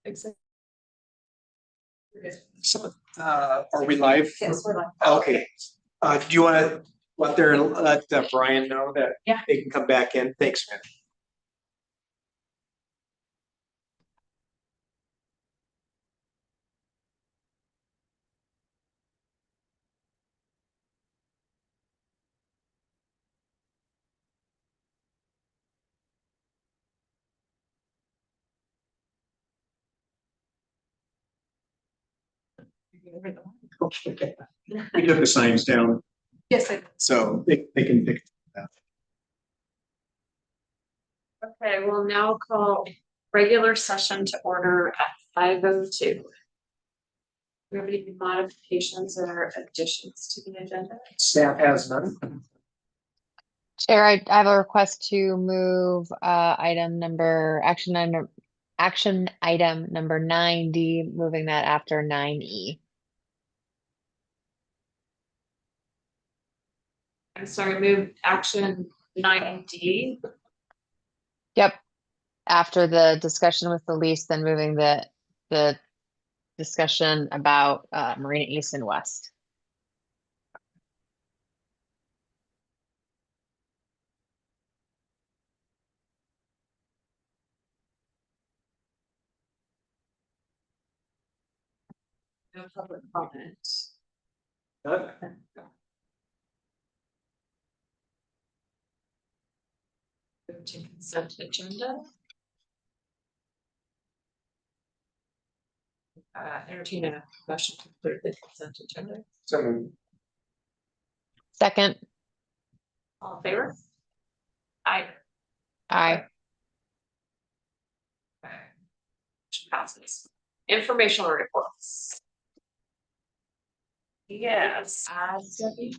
Exactly. So, are we live? Yes, we're live. Okay. Do you want to let there and let Brian know that Yeah. they can come back in? Thanks, man. Okay. We took the signs down, Yes, I did. so they can pick that. Okay, we'll now call regular session to order at 5:02. Do we have any modifications or additions to the agenda? Staff has none. Chair, I have a request to move action item number 9D, moving that after 9E. I'm sorry, move action 9D. Yep. After the discussion with the lease, then moving the discussion about Marina East and West. No public comment. None? Move to consent agenda. Entertain a motion to approve the consent agenda. So Second, All in favor? Aye. aye. Okay. Motion passes. Informational reports. Yes. Debbie?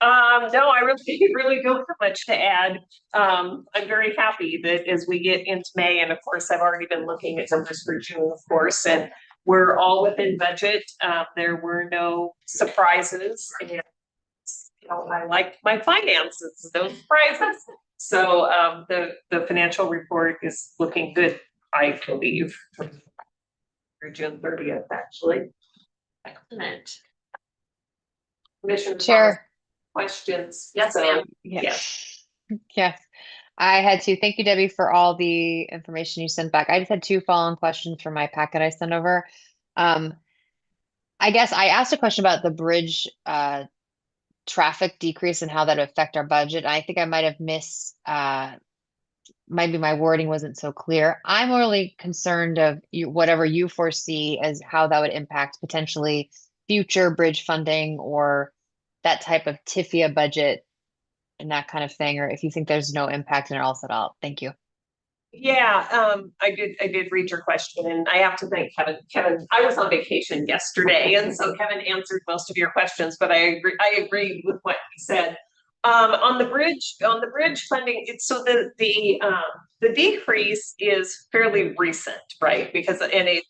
No, I really don't have much to add. I'm very happy that as we get into May, and of course, I've already been looking at numbers for June, of course, and we're all within budget. There were no surprises, and I like my finances, no surprises. So the financial report is looking good, I believe, through June 30th, actually. Excellent. Commissioner Chair. questions? Yes, So, ma'am. yes. Yes. I had to thank you, Debbie, for all the information you sent back. I just had 2 follow-on questions from my packet I sent over. I guess I asked a question about the bridge traffic decrease and how that would affect our budget. I think I might have maybe my wording wasn't so clear. I'm really concerned of whatever you foresee as how that would impact potentially future bridge funding or that type of TIFIA budget and that kind of thing, or if you think there's no impact in it else at all. Thank you. Yeah, I did read your question, and I have to thank Kevin. Kevin, I was on vacation yesterday, and so Kevin answered most of your questions, but I agree with what he said. On the bridge funding, it's so the decrease is fairly recent, right? Because it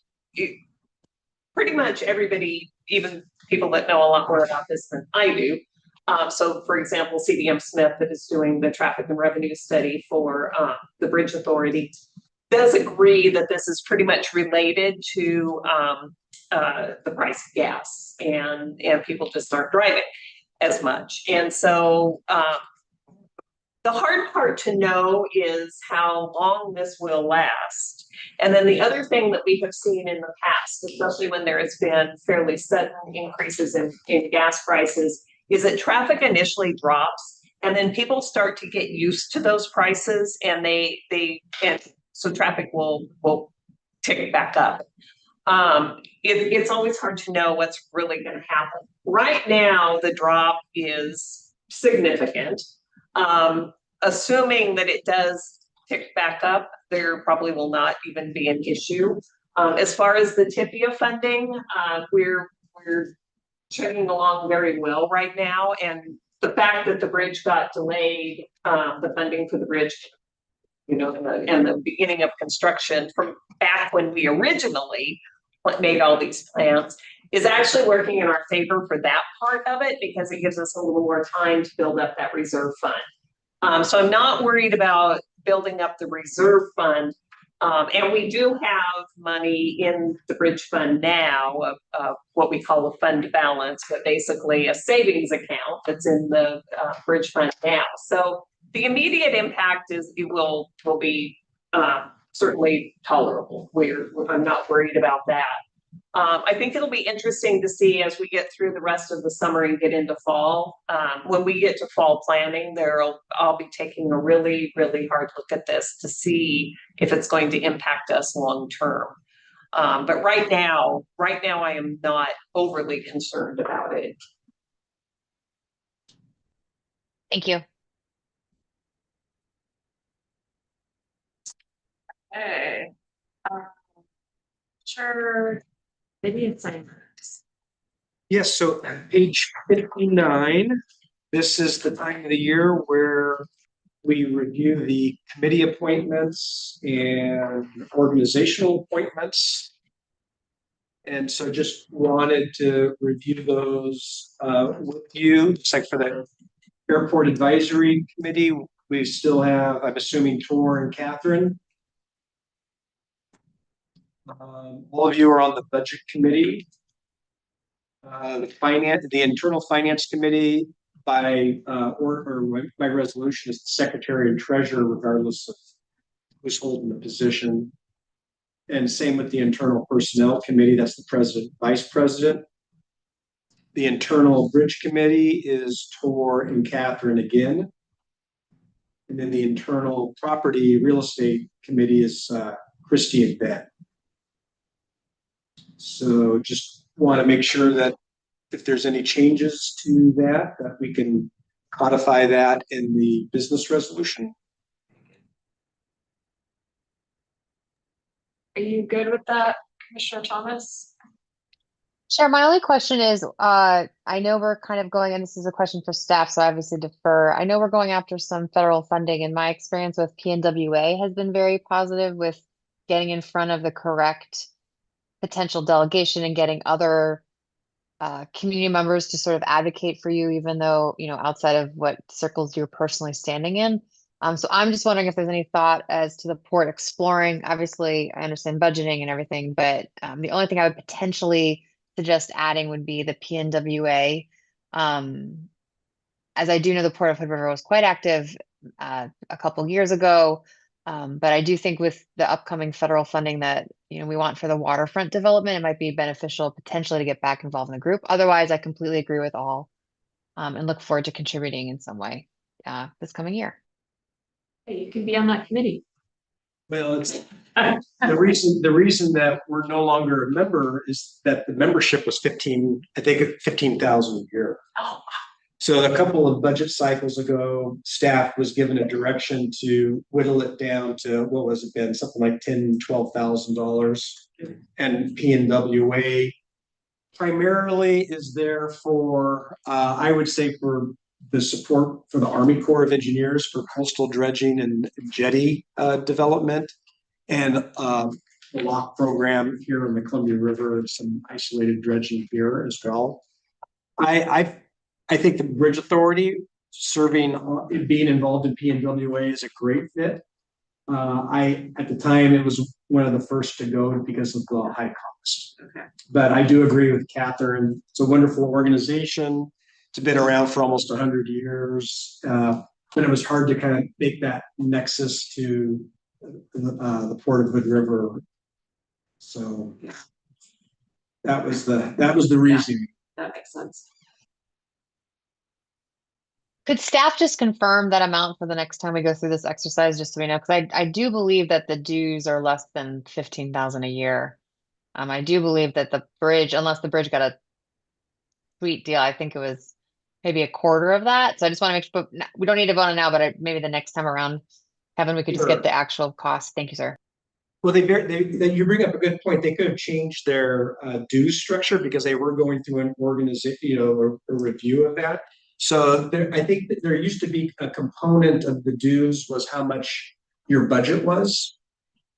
pretty much everybody, even people that know a lot more about this than I do. So, for example, CDM Smith, that is doing the traffic and revenue study for the Bridge Authority, does agree that this is pretty much related to the price of gas, and people just aren't driving as much. And so the hard part to know is how long this will last. And then the other thing that we have seen in the past, especially when there has been fairly sudden increases in gas prices, is that traffic initially drops, and then people start to get used to those prices, and so traffic will tick back up. It's always hard to know what's really going to happen. Right now, the drop is significant. Assuming that it does tick back up, there probably will not even be an issue. As far as the TIFIA funding, we're chugging along very well right now, and the fact that the bridge got delayed, the funding for the bridge, and the beginning of construction from back when we originally made all these plans, is actually working in our favor for that part of it, because it gives us a little more time to build up that reserve fund. So I'm not worried about building up the reserve fund. And we do have money in the bridge fund now of what we call a fund balance, but basically a savings account that's in the bridge fund now. So the immediate impact is it will be certainly tolerable. I'm not worried about that. I think it'll be interesting to see as we get through the rest of the summer and get into fall. When we get to fall planning, I'll be taking a really, really hard look at this to see if it's going to impact us long term. But right now I am not overly concerned about it. Thank you. Okay. Sure. Maybe it's assignments. Yes, so page 59, this is the time of the year where we review the committee appointments and organizational appointments. And so just wanted to review those with you. Just like for the Airport Advisory Committee, we still have, I'm assuming, Tor and Catherine. All of you are on the Budget Committee. The Internal Finance Committee by resolution is the Secretary and Treasurer, regardless of who's holding the position. And same with the Internal Personnel Committee, that's the President, Vice President. The Internal Bridge Committee is Tor and Catherine again. And then the Internal Property Real Estate Committee is Christy and Ben. So just want to make sure that if there's any changes to that we can codify that in the business resolution. Are you good with that, Commissioner Thomas? Sure. My only question is, I know we're kind of going, and this is a question for staff, so I obviously defer. I know we're going after some federal funding, and my experience with PNWA has been very positive with getting in front of the correct potential delegation and getting other community members to sort of advocate for you, even though, outside of what circles you're personally standing in. So I'm just wondering if there's any thought as to the port exploring. Obviously, I understand budgeting and everything, but the only thing I would potentially suggest adding would be the PNWA. As I do know, the Port of Hood River was quite active a couple years ago, but I do think with the upcoming federal funding that we want for the waterfront development, it might be beneficial potentially to get back involved in the group. Otherwise, I completely agree with all, and look forward to contributing in some way this coming year. Hey, you can be on that committee. Well, it's the reason that we're no longer a member is that the membership was 15,000 a year. Oh, So a couple of budget cycles ago, staff was given a direction to whittle it down to what was it been, something like $10,000, $12,000. And PNWA primarily is there for, I would say, for the support for the Army Corps of Engineers for coastal dredging and jetty development, and the lock program here in the Columbia River and some isolated dredging here as well. I think the Bridge Authority being involved in PNWA is a great fit. At the time, it was one of the first to go because of the high cost. okay. But I do agree with Catherine. It's a wonderful organization. It's been around for almost 100 years. But it was hard to kind of make that nexus to the Port of Hood River. So that was the reason. That makes sense. Could staff just confirm that amount for the next time we go through this exercise, just so we know? Because I do believe that the dues are less than 15,000 a year. I do believe that the bridge, unless the bridge got a sweet deal, I think it was maybe a quarter of that. So I just want to make sure, but we don't need to vote on it now, but maybe the next time around, Kevin, we could just Sure. get the actual cost. Thank you, sir. Well, you bring up a good point. They could have changed their dues structure because they were going through an organization, a review of that. So I think that there used to be a component of the dues was how much your budget was.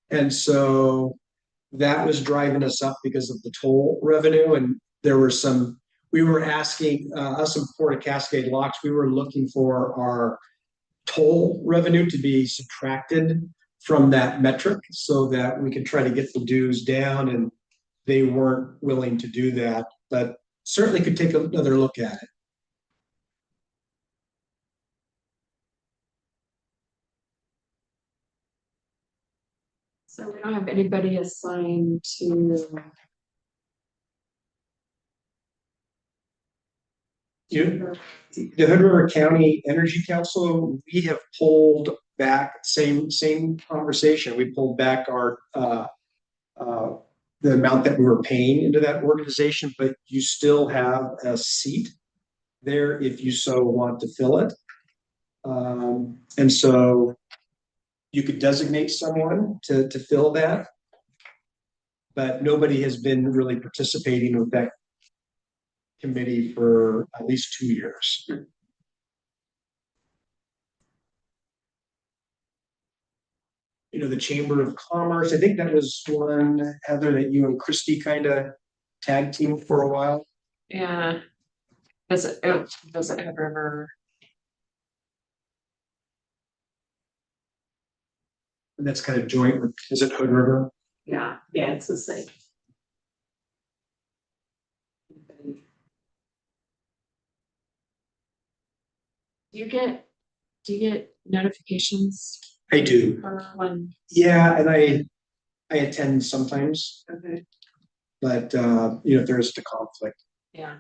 And so that was driving us up because of the toll revenue. And there were we were asking us in Port of Cascade Locks, we were looking for our toll revenue to be subtracted from that metric so that we could try to get the dues down, and they weren't willing to do that, but certainly could take another look at it. So we don't have anybody assigned to, The Hood River County Energy Council, we have pulled back, same conversation. We pulled back our the amount that we were paying into that organization, but you still have a seat there if you so want to fill it. And so you could designate someone to fill that, but nobody has been really participating with that committee for at least 2 years. You know, the Chamber of Commerce, I think that was one, Heather, that you and Christy kind of tag team for a while. yeah. Doesn't have River, And that's kind of joint with, is it Hood River? yeah. Yeah, it's the same. Do you get notifications I do. for when? Yeah, and I attend sometimes, Okay, but you know, if there is a conflict. yeah.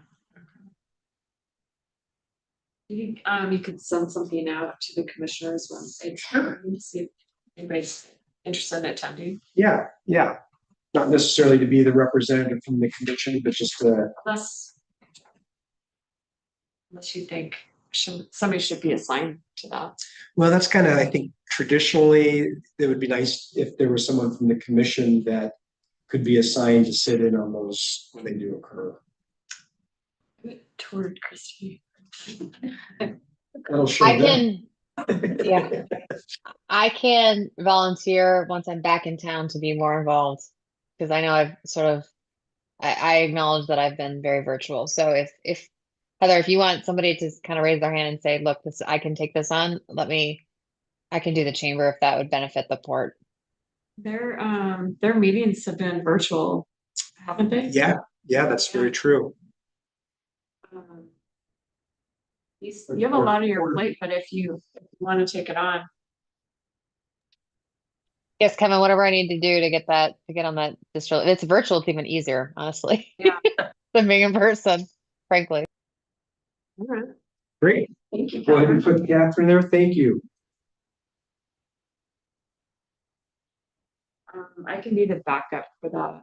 You could send something out to the commissioners when it's to see if anybody's interested in attending. Yeah, yeah. Not necessarily to be the representative from the commission, but just Unless you think somebody should be assigned to that. well, that's kind of, I think traditionally, it would be nice if there was someone from the commission that could be assigned to sit in on those when they do occur. Toward Christie. That'll show I them. can, yeah. I can volunteer once I'm back in town to be more involved. Because I know I've sort of, I acknowledge that I've been very virtual. So if Heather, if you want somebody to kind of raise their hand and say, look, this, I can take this on, I can do the chamber if that would benefit the port. Their meetings have been virtual, haven't they? Yeah, that's very true. Um, You have a lot on your plate, but if you want to take it on, Yes, Kevin, whatever I need to do to get on that distro, if it's virtual, it's even easier, honestly. Yeah. Than being in person, frankly. all right, Great. thank you. Go ahead and put Catherine there. Thank you. I can be the backup for that.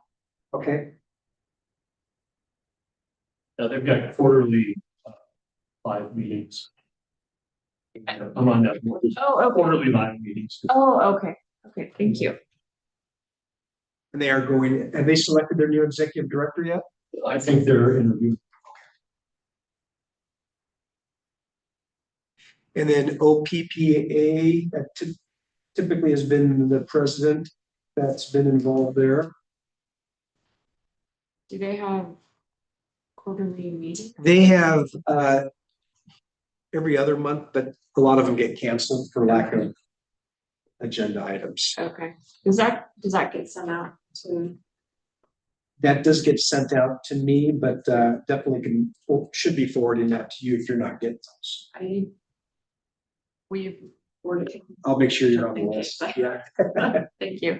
Okay. They've got quarterly 5 meetings. I'm on that. Oh, okay. Quarterly live meetings. Oh, okay, okay, thank you. And they are going, have they selected their new executive director yet? I think they're interviewing. And then OPPA, that typically has been the president that's been involved there. Do they have quarterly meetings? They have every other month, but a lot of them get canceled for lack of agenda items. Okay, does that get sent out to? That does get sent out to me, but definitely should be forwarding that to you if you're not getting those. We've forwarded. I'll make sure you're on the Thank you. list. Yeah. Thank you.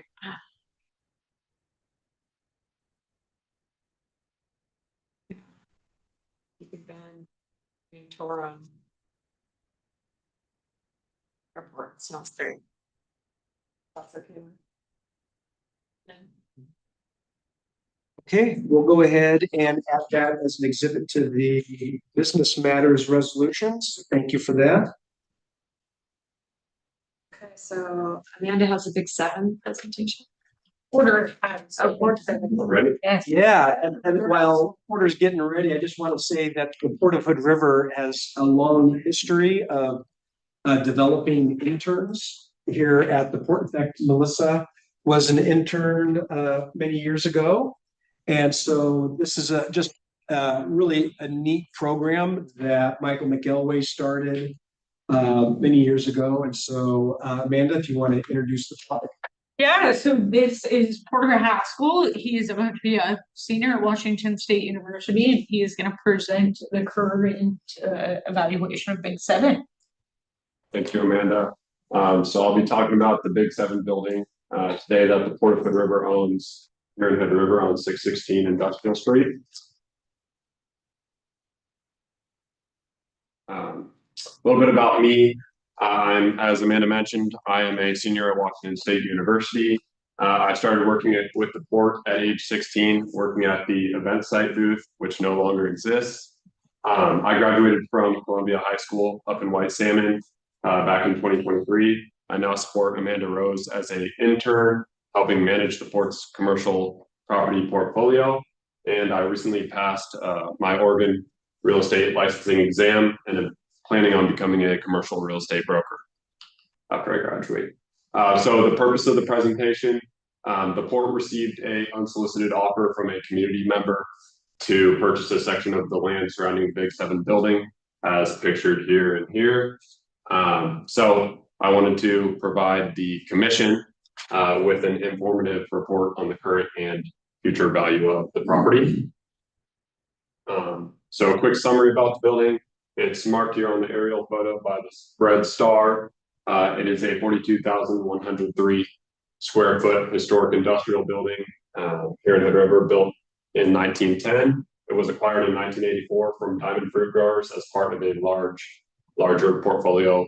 You've been being tour on airport, sounds great. That's okay. Okay, we'll go ahead and add that as an exhibit to the business matters resolutions. Thank you for that. Okay, so Amanda has a big 7 presentation. Order. Ready? Yes. Yeah, and while Porter's getting ready, I just want to say that the Port of Hood River has a long history of developing interns here at the port. In fact, Melissa was an intern many years ago. And so this is just really a neat program that Michael McElway started many years ago. And so, Amanda, if you want to introduce the topic. Yeah, so this is Porter Haskell. He is about to be a senior at Washington State University, and he is going to present the current evaluation of Big Seven. Thank you, Amanda. So I'll be talking about the Big Seven building today that the Port of Hood River owns here in Hood River on 616 Industrial Street. A little bit about me. As Amanda mentioned, I am a senior at Washington State University. I started working with the port at age 16, working at the event site booth, which no longer exists. I graduated from Columbia High School up in White Salmon back in 2023. I now support Amanda Rose as an intern, helping manage the port's commercial property portfolio. And I recently passed my Oregon real estate licensing exam and am planning on becoming a commercial real estate broker after I graduate. So the purpose of the presentation, the port received an unsolicited offer from a community member to purchase a section of the land surrounding the Big Seven building, as pictured here and here. So I wanted to provide the commission with an informative report on the current and future value of the property. So a quick summary about the building. It's marked here on the aerial photo by the red star. It is a 42,103 square foot historic industrial building here in Hood River, built in 1910. It was acquired in 1984 from Diamond Fruit Growers as part of a larger portfolio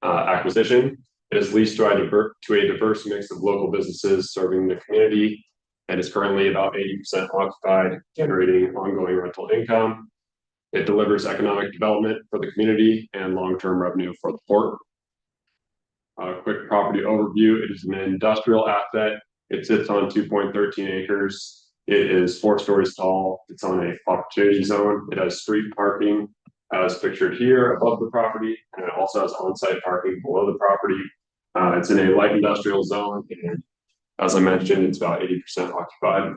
acquisition. It is leased to a diverse mix of local businesses serving the community, and is currently about 80% occupied, generating ongoing rental income. It delivers economic development for the community and long-term revenue for the port. Quick property overview. It is an industrial asset. It sits on 2.13 acres. It is 4 stories tall. It's on a opportunity zone. It has street parking as pictured here above the property, and it also has on-site parking below the property. It's in a light industrial zone, and as I mentioned, it's about 80% occupied.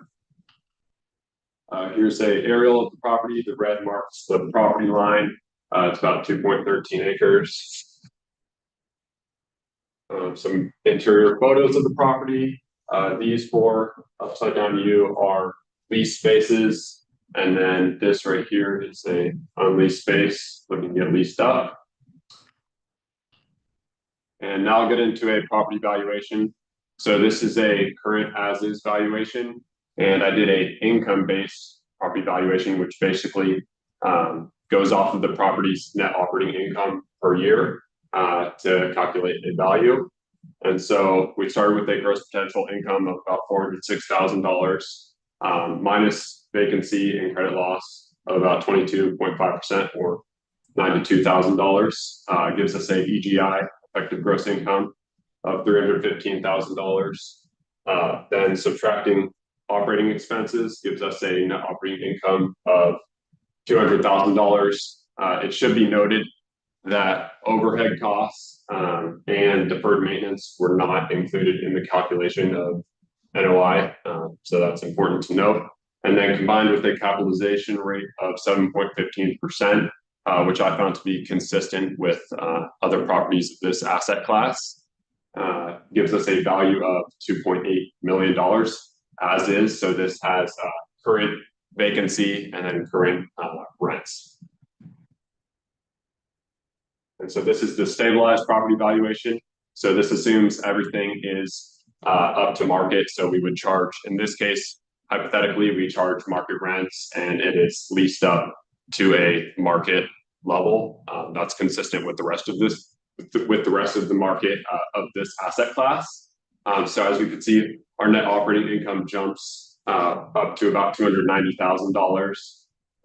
Here's an aerial of the property. The red marks the property line. It's about 2.13 acres. Some interior photos of the property. These 4 upside down view are leased spaces, and then this right here is a unleased space looking to get leased up. And now I'll get into a property valuation. So this is a current as-is valuation, and I did a income-based property valuation, which basically goes off of the property's net operating income per year to calculate a value. And so we started with a gross potential income of about $406,000, minus vacancy and credit loss of about 22.5% or $92,000. Gives us a EGI, effective gross income, of $315,000. Then subtracting operating expenses gives us a net operating income of $200,000. It should be noted that overhead costs and deferred maintenance were not included in the calculation of NOI. So that's important to note. And then combined with a capitalization rate of 7.15%, which I found to be consistent with other properties of this asset class, gives us a value of $2.8 million as is. So this has current vacancy and then current rents. And so this is the stabilized property valuation. So this assumes everything is up to market. So we would charge, in this case, hypothetically, we charge market rents and it is leased up to a market level. That's consistent with the rest of this, with the rest of the market of this asset class. So as we can see, our net operating income jumps up to about $290,000.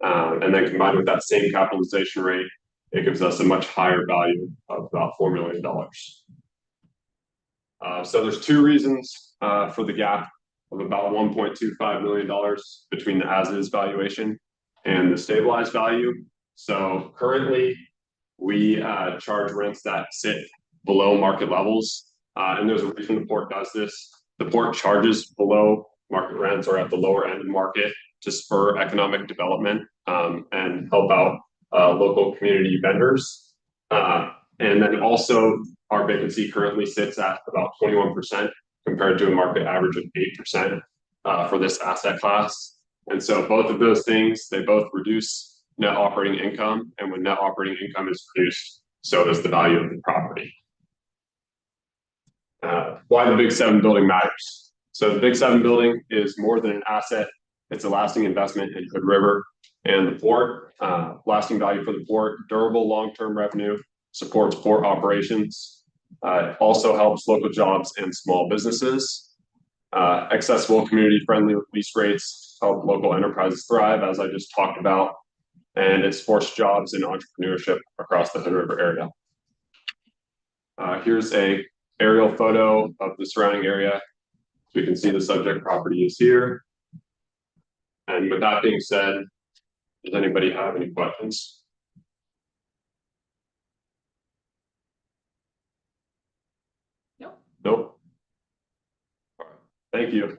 And then combined with that same capitalization rate, it gives us a much higher value of about $4 million. So there's 2 reasons for the gap of about $1.25 million between the as-is valuation and the stabilized value. So currently we charge rents that sit below market levels. And there's a reason the port does this. The port charges below market rents or at the lower end of the market to spur economic development and help out local community vendors. And then also our vacancy currently sits at about 21% compared to a market average of 8% for this asset class. And so both of those things, they both reduce net operating income. And when net operating income is reduced, so does the value of the property. Why the Big 7 building matters. So the Big 7 building is more than an asset. It's a lasting investment in Hood River and the port. Lasting value for the port, durable long-term revenue, supports port operations. It also helps local jobs and small businesses. Accessible, community-friendly lease rates help local enterprises thrive, as I just talked about. And it supports jobs and entrepreneurship across the Hood River area. Here's a aerial photo of the surrounding area. So you can see the subject property is here. And with that being said, does anybody have any questions? Nope. Nope. All right. Thank you.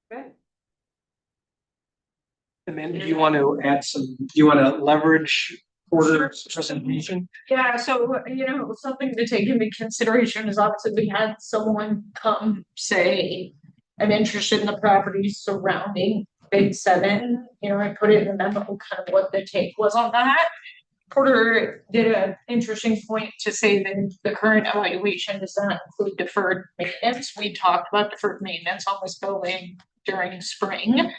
Okay. Amanda, do you want to add some, do you want to leverage Porter's presentation? Yeah, so, something to take into consideration is obviously we had someone come say, I'm interested in the properties surrounding Big 7. I put it in the memo kind of what the take was on that. Porter did an interesting point to say that the current evaluation does not include deferred maintenance. We talked about deferred maintenance on this building during spring.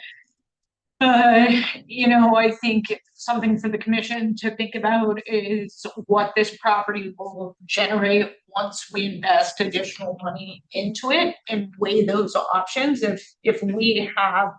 I think something for the commission to think about is what this property will generate once we invest additional money into it and weigh those options. If we have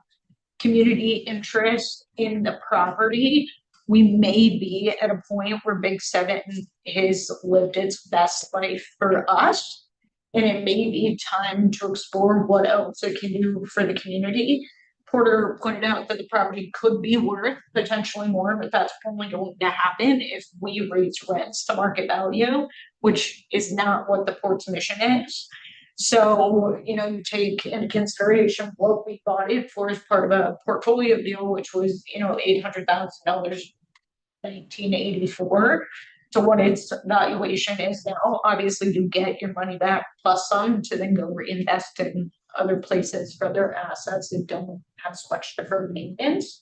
community interest in the property, we may be at a point where Big 7 has lived its best life for us. And it may be time to explore what else it can do for the community. Porter pointed out that the property could be worth potentially more, but that's only going to happen if we raise rents to market value, which is not what the port's mission is. So, you take into consideration what we bought it for as part of a portfolio deal, which was, $800,000, 1984, to what its valuation is now. Obviously, you get your money back plus some to then go reinvest in other places for their assets that don't have so much deferred maintenance.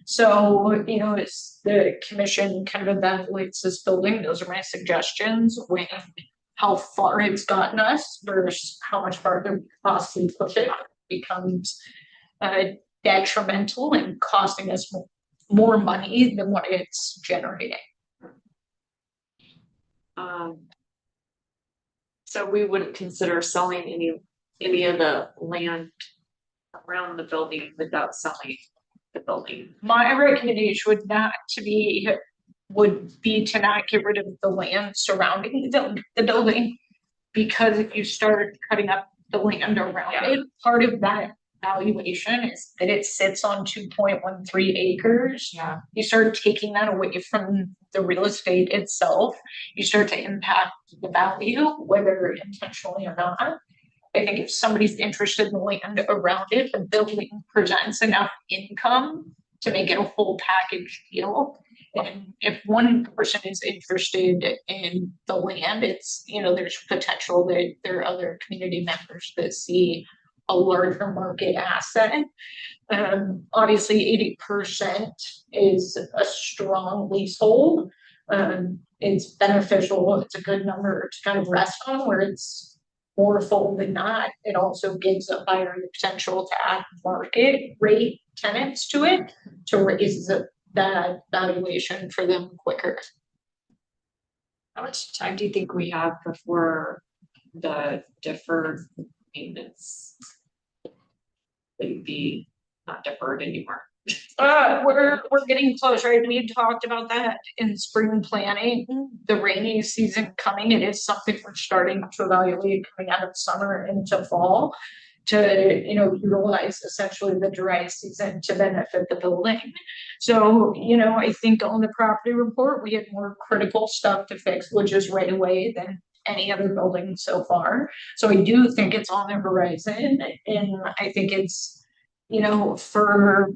So, as the commission kind of evaluates this building, those are my suggestions, weighing how far it's gotten us versus how much farther we could possibly push it becomes detrimental and costing us more money than what it's generating. So we wouldn't consider selling any of the land around the building without selling the building. My recommendation would be to not get rid of the land surrounding the building. Because if you start cutting up the land around it, part of that valuation is that it sits on 2.13 acres. Yeah. You start taking that away from the real estate itself, you start to impact the value, whether intentionally or not. I think if somebody's interested in the land around it, the building presents enough income to make it a full package deal. And if one person is interested in the land, it's, there's potential that there are other community members that see a larger market asset. Obviously 80% is a strong leasehold. It's beneficial. It's a good number to kind of rest on, where it's more full than not. It also gives a buyer the potential to add market rate tenants to it to raise that valuation for them quicker. How much time do you think we have before the deferred maintenance would be not deferred anymore? We're getting close, right? We talked about that in spring planning, the rainy season coming. It is something we're starting to evaluate coming out of summer into fall to, utilize essentially the dry season to benefit the building. So, I think on the property report, we had more critical stuff to fix, which is right away than any other building so far. So I do think it's on the horizon, and I think it's, you know, for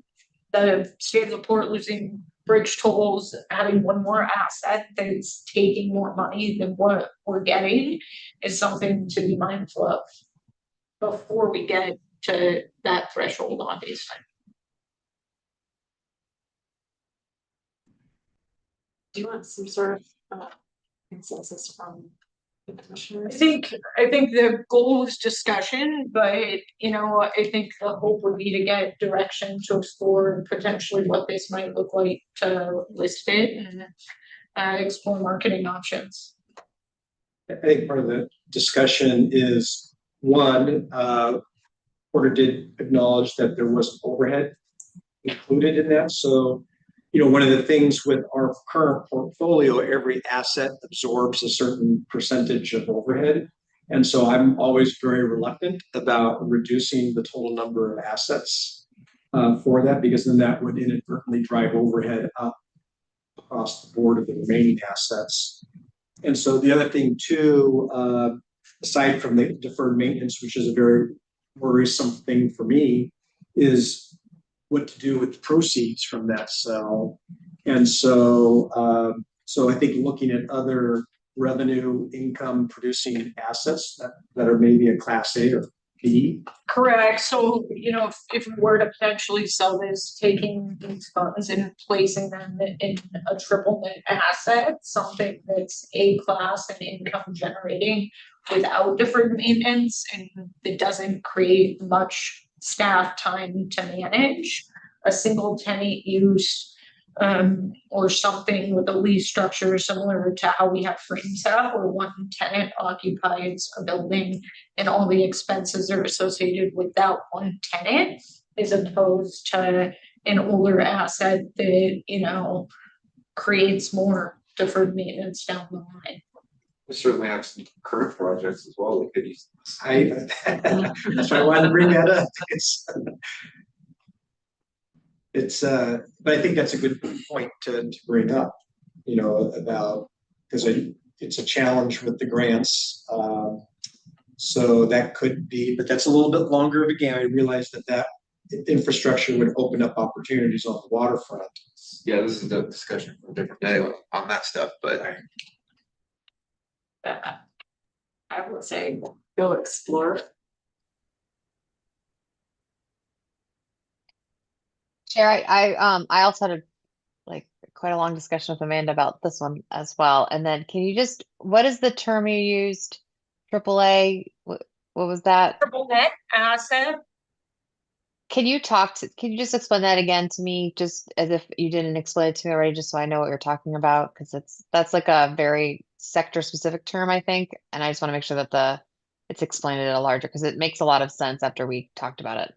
the state of Port losing bridge tolls, having one more asset that's taking more money than what we're getting is something to be mindful of before we get to that threshold, obviously. Do you want some sort of consensus from the commissioners? I think the goal is discussion, but you know, I think the hope would be to get direction to explore potentially what this might look like to list it and explore marketing options. I think part of the discussion is, one, Porter did acknowledge that there was overhead included in that. So, you know, one of the things with our current portfolio, every asset absorbs a certain percentage of overhead. And so I'm always very reluctant about reducing the total number of assets for that, because then that would inadvertently drive overhead up across the board of the remaining assets. And so the other thing too, aside from the deferred maintenance, which is a very worrisome thing for me, is what to do with the proceeds from that sale. And so, so I think looking at other revenue income producing assets that are maybe a class A or B. Correct. So, you know, if we were to potentially sell this, taking these funds and placing them in a triple net asset, something that's A class and income generating without deferred maintenance, and it doesn't create much staff time to manage, a single tenant use or something with a lease structure similar to how we have frames have, where one tenant occupies a building and all the expenses are associated with that one tenant, as opposed to an older asset that, you know, creates more deferred maintenance down the line. We certainly have some current projects as well that could use. That's why I wanted to bring that up. But I think that's a good point to bring up, you know, about, because it's a challenge with the grants. So that could be, but that's a little bit longer of a game. I realize that infrastructure would open up opportunities on the waterfront. Yeah, this is a discussion for a different day on that stuff, but I would say go explore. Chair, I also had quite a long discussion with Amanda about this one as well. And then can you just, what is the term you used? AAA, what was that? Triple net asset. Can you just explain that again to me, just as if you didn't explain it to me already, just so I know what you're talking about? Because that's like a very sector specific term, I think. And I just want to make sure that it's explained at a larger, because it makes a lot of sense after we talked about it.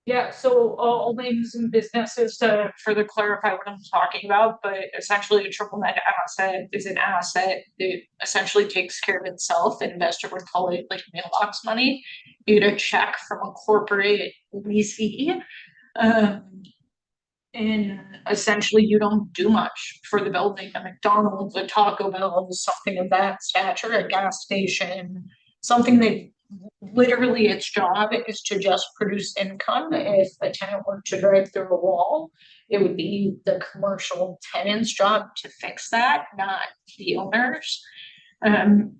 Yeah, so all names and businesses, to further clarify what I'm talking about, but essentially a triple net asset is an asset that essentially takes care of itself. An investor would call it like mailbox money. You get a check from a corporate leasee, and essentially you don't do much for the building. A McDonald's, a Taco Bell, something of that stature, a gas station, something that literally its job is to just produce income. If a tenant were to drive through a wall, it would be the commercial tenant's job to fix that, not the owners.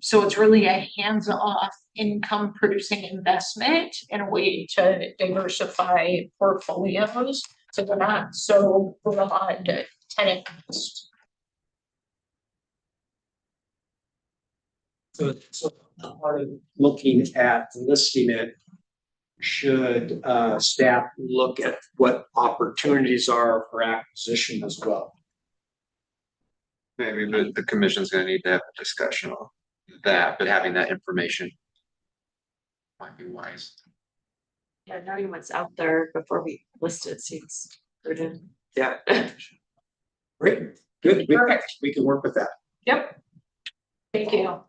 So it's really a hands-off income producing investment in a way to diversify portfolios, so they're not so broad tenant based. So part of looking at listing it, should staff look at what opportunities are for acquisition as well? maybe the commission's gonna need to have a discussion on that, but having that information might be wise. Yeah, knowing what's out there before we list it seems prudent. Yeah. Great, good, we can work with that. Yep. Thank you.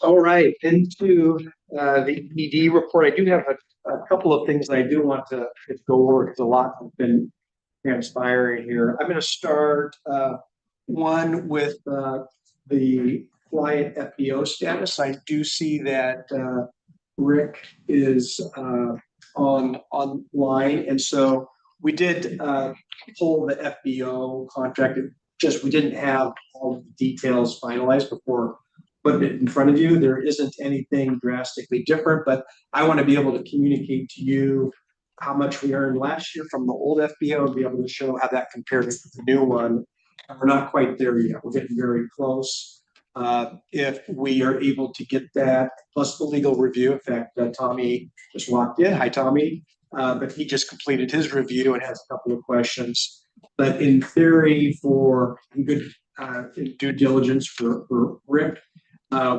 All right, into the ED report. I do have a couple of things I do want to go over, because a lot has been transpiring here. I'm going to start one with the client FBO status. I do see that Rick is online, and so we did pull the FBO contract. We didn't have all the details finalized before putting it in front of you. There isn't anything drastically different, but I want to be able to communicate to you how much we earned last year from the old FBO and be able to show how that compares to the new one. We're not quite there yet. We're getting very close. If we are able to get that, plus the legal review. In fact, Tommy just walked in. Hi, Tommy. But he just completed his review and has a couple of questions. But in theory, for good due diligence for Rick,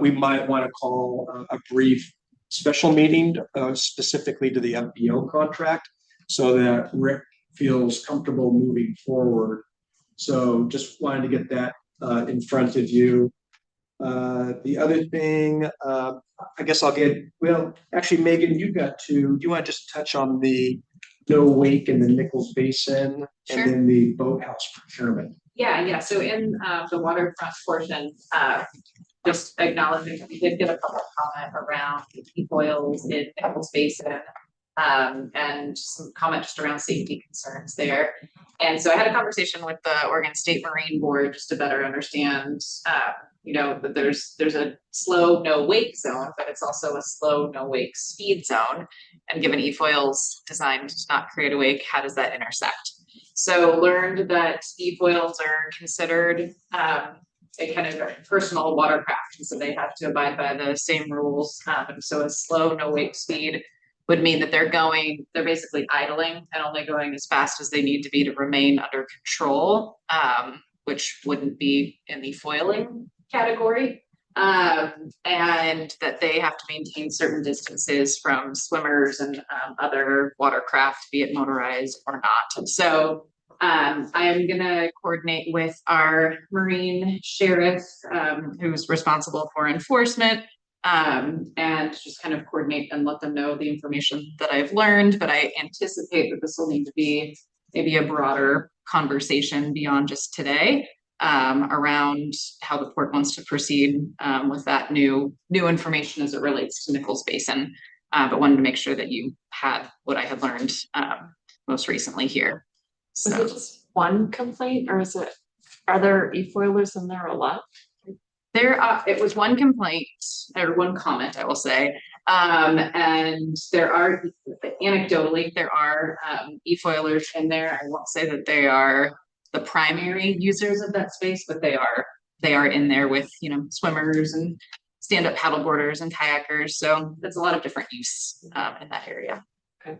we might want to call a brief special meeting specifically to the FBO contract so that Rick feels comfortable moving forward. So just wanted to get that in front of you. The other thing, I guess actually, Megan, do you want to just touch on the no wake in the Nichols Basin Sure. and then the boathouse procurement? Yeah, so in the waterfront portion, just acknowledging that we did get a public comment around the oils in Nichols Basin, and some comment just around safety concerns there. And so I had a conversation with the Oregon State Marine Board just to better understand, that there's a slow no wake zone, but it's also a slow no wake speed zone. And given e-foils designed to not create a wake, how does that intersect? So learned that e-foils are considered a kind of personal watercraft, and so they have to abide by the same rules. And so a slow no wake speed would mean that they're basically idling and only going as fast as they need to be to remain under control, which wouldn't be in the foiling category. And that they have to maintain certain distances from swimmers and other watercraft, be it motorized or not. So I am gonna coordinate with our Marine sheriff, who's responsible for enforcement, and just kind of coordinate and let them know the information that I've learned. But I anticipate that this will need to be maybe a broader conversation beyond just today, around how the port wants to proceed with that new information as it relates to Nichols Basin. But wanted to make sure that you had what I had learned most recently here. Is it just one complaint, or are there e-foilers in there a lot? It was one complaint or one comment, I will say. And there are, anecdotally, e-foilers in there. I won't say that they are the primary users of that space, but they are in there with, swimmers and stand-up paddleboarders and kayakers. So that's a lot of different use in that area. Okay.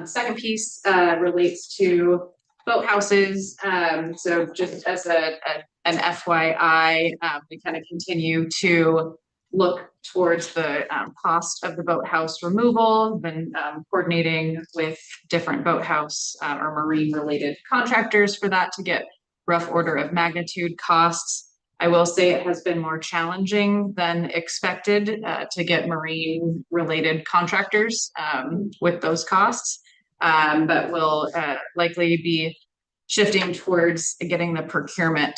Second piece relates to boathouses. So just as an FYI, we kind of continue to look towards the cost of the boathouse removal, then coordinating with different boathouse or marine related contractors for that to get rough order of magnitude costs. I will say it has been more challenging than expected to get marine related contractors with those costs, but we'll likely be shifting towards getting the procurement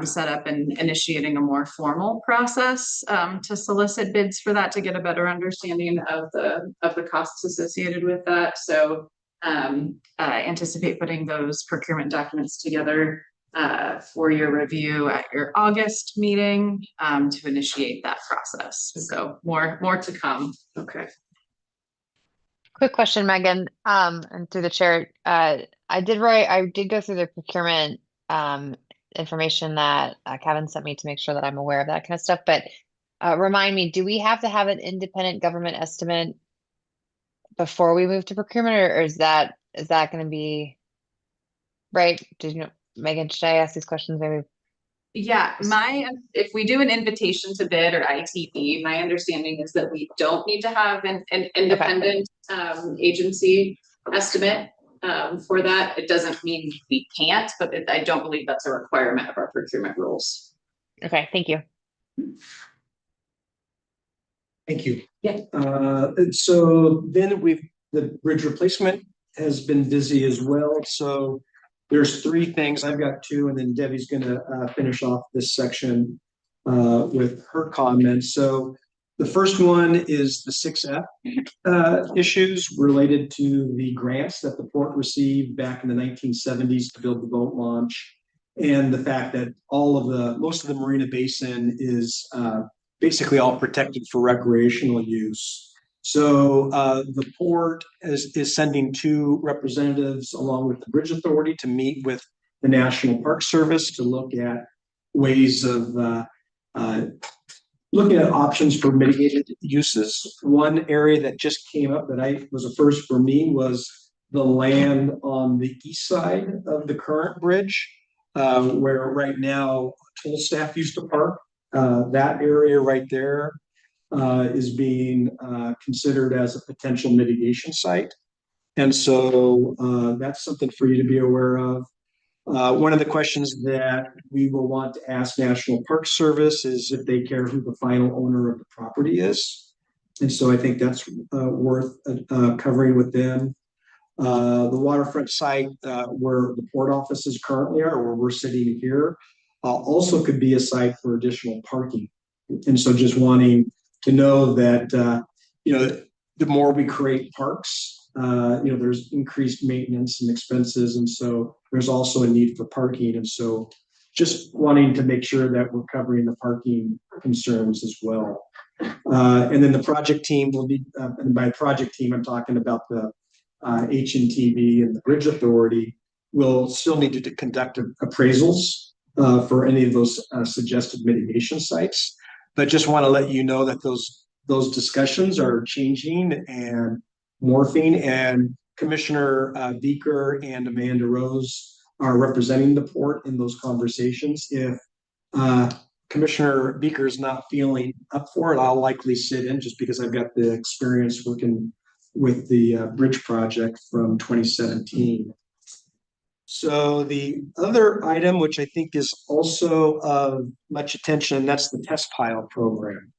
set up and initiating a more formal process to solicit bids for that, to get a better understanding of the costs associated with that. So I anticipate putting those procurement documents together for your review at your August meeting to initiate that process. So more to come. Okay. Quick question, Megan, and through the chair, I did go through the procurement information that Kevin sent me to make sure that I'm aware of that kind of stuff. But remind me, do we have to have an independent government estimate before we move to procurement, or is that going to be right? Megan, should I ask these questions maybe? Yeah, if we do an invitation to bid or ITB, my understanding is that we don't need to have an independent agency estimate for that. It doesn't mean we can't, but I don't believe that's a requirement of our procurement rules. Okay, thank you. Thank you. Yeah. And so then the bridge replacement has been busy as well. So there's three things. I've got two, and then Debbie's gonna finish off this section with her comments. So the first one is the 6F issues related to the grants that the port received back in the 1970s to build the boat launch, and the fact that most of the Marina Basin is basically all protected for recreational use. So the port is sending two representatives along with the Bridge Authority to meet with the National Park Service to look at ways of looking at options for mitigated uses. One area that just came up that was a first for me was the land on the east side of the current bridge, where right now toll staff used to park. That area right there is being considered as a potential mitigation site. And so that's something for you to be aware of. One of the questions that we will want to ask National Park Service is if they care who the final owner of the property is. And so I think that's worth covering with them. The waterfront site where the port offices currently are, where we're sitting here, also could be a site for additional parking. And so just wanting to know that, the more we create parks, there's increased maintenance and expenses. And so there's also a need for parking. And so just wanting to make sure that we're covering the parking concerns as well. And then the project team will be, and by project team, I'm talking about the HNTB and the Bridge Authority, will still need to conduct appraisals for any of those suggested mitigation sites. But just want to let you know that those discussions are changing and morphing, and Commissioner Beaker and Amanda Rose are representing the port in those conversations. If Commissioner Beaker is not feeling up for it, I'll likely sit in just because I've got the experience working with the bridge project from 2017. So the other item, which I think is also of much attention, that's the test pile program.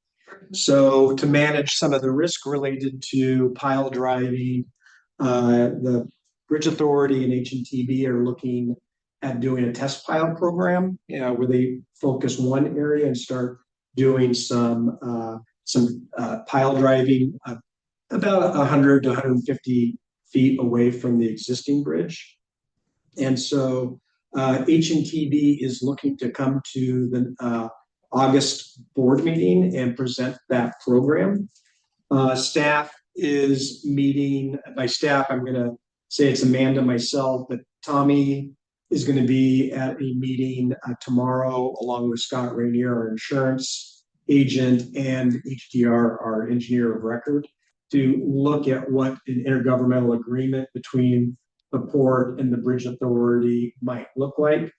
So to manage some of the risk related to pile driving, the Bridge Authority and HNTB are looking at doing a test pile program, where they focus one area and start doing some pile driving about 100 to 150 feet away from the existing bridge. And so HNTB is looking to come to the August board meeting and present that program. Staff is meeting, by staff, I'm going to say it's Amanda, myself, but Tommy is going to be at a meeting tomorrow along with Scott Rainier, our insurance agent, and HDR, our engineer of record, to look at what an intergovernmental agreement between the port and the Bridge Authority might look like,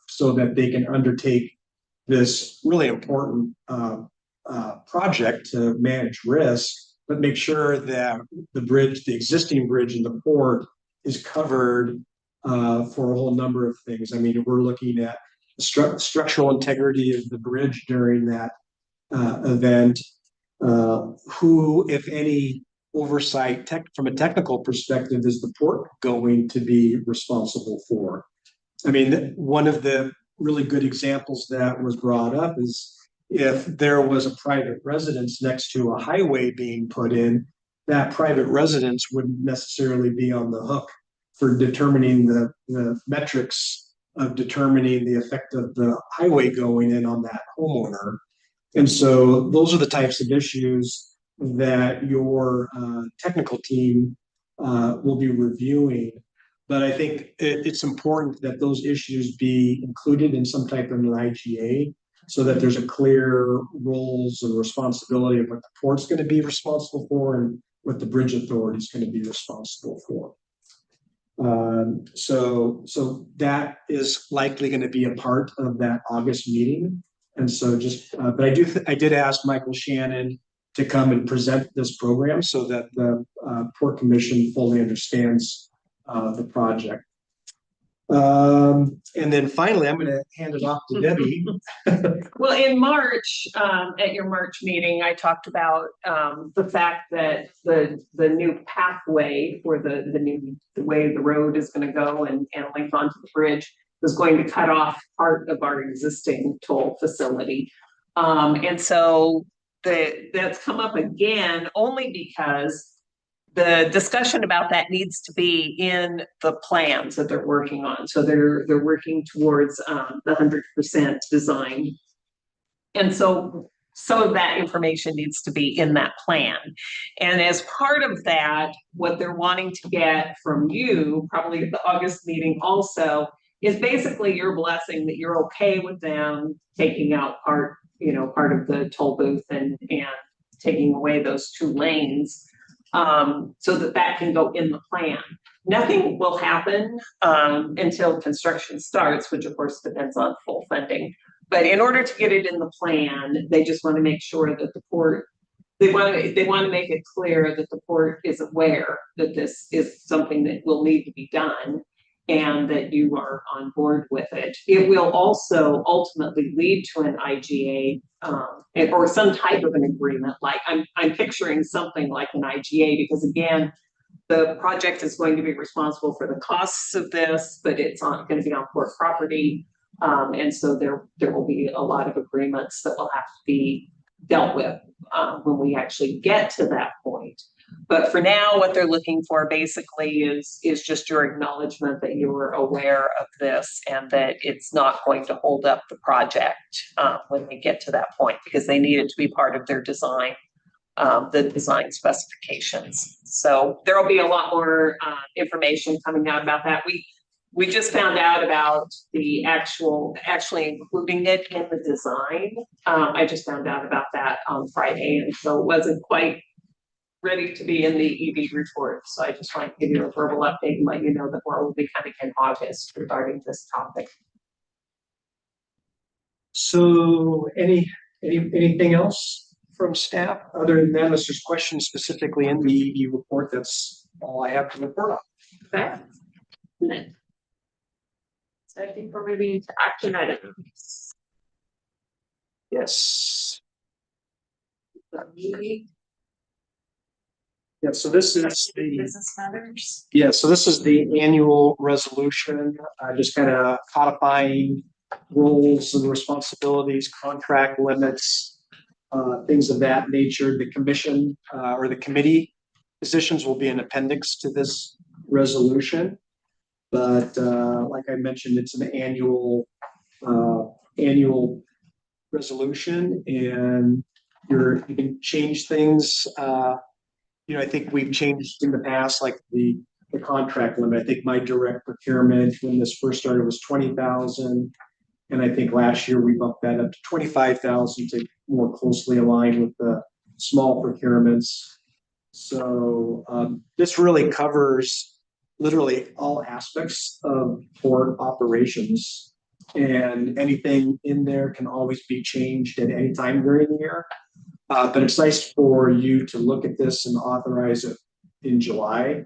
so that they can undertake this really important project to manage risk, but make sure that the existing bridge in the port is covered for a whole number of things. I mean, we're looking at the structural integrity of the bridge during that event. Who, if any, oversight from a technical perspective is the port going to be responsible for? I mean, one of the really good examples that was brought up is if there was a private residence next to a highway being put in, that private residence wouldn't necessarily be on the hook for determining the metrics of determining the effect of the highway going in on that homeowner. And so those are the types of issues that your technical team will be reviewing. But I think it's important that those issues be included in some type of an IGA so that there's a clear roles and responsibility of what the port's going to be responsible for and what the Bridge Authority is going to be responsible for. So that is likely going to be a part of that August meeting. And so but I did ask Michael Shannon to come and present this program so that the Port Commission fully understands the project. And then finally, I'm gonna hand it off to Debbie. Well, in March, at your March meeting, I talked about, the fact that the new pathway for the way the road is gonna go and link onto the bridge was going to cut off part of our existing toll facility. And so that's come up again only because the discussion about that needs to be in the plans that they're working on. So they're working towards the 100% design. And so some of that information needs to be in that plan. And as part of that, what they're wanting to get from you, probably at the August meeting also, is basically your blessing that you're okay with them taking out part of the toll booth and taking away those 2 lanes. So that can go in the plan. Nothing will happen until construction starts, which of course depends on full funding. But in order to get it in the plan, they just want to make sure that the port, they want to make it clear that the port is aware that this is something that will need to be done and that you are on board with it. It will also ultimately lead to an IGA or some type of an agreement. Like I'm picturing something like an IGA because again, the project is going to be responsible for the costs of this, but it's not going to be on port property. And so there will be a lot of agreements that will have to be dealt with when we actually get to that point. But for now, what they're looking for basically is just your acknowledgement that you were aware of this and that it's not going to hold up the project when we get to that point, because they need it to be part of their design, the design specifications. So there will be a lot more information coming out about that. We just found out about the actually including it in the design. I just found out about that on Friday, and so it wasn't quite ready to be in the EV report. So I just want to give you a verbal update and let you know that more will be coming in August regarding this topic. So anything else from staff other than that, unless there's questions specifically in the EV report? That's all I have to report on. Okay. So I think we're moving into action items. Yes. Yeah, so this is the Business matters. so this is the annual resolution, just kind of codifying roles and responsibilities, contract limits, things of that nature. The commission or the committee positions will be an appendix to this resolution. But like I mentioned, it's an annual resolution, and you can change things. I think we've changed in the past, like the contract limit. I think my direct procurement when this first started was 20,000. And I think last year we bumped that up to 25,000 to more closely align with the small procurements. So this really covers literally all aspects of port operations, and anything in there can always be changed at any time during the year. But it's nice for you to look at this and authorize it in July.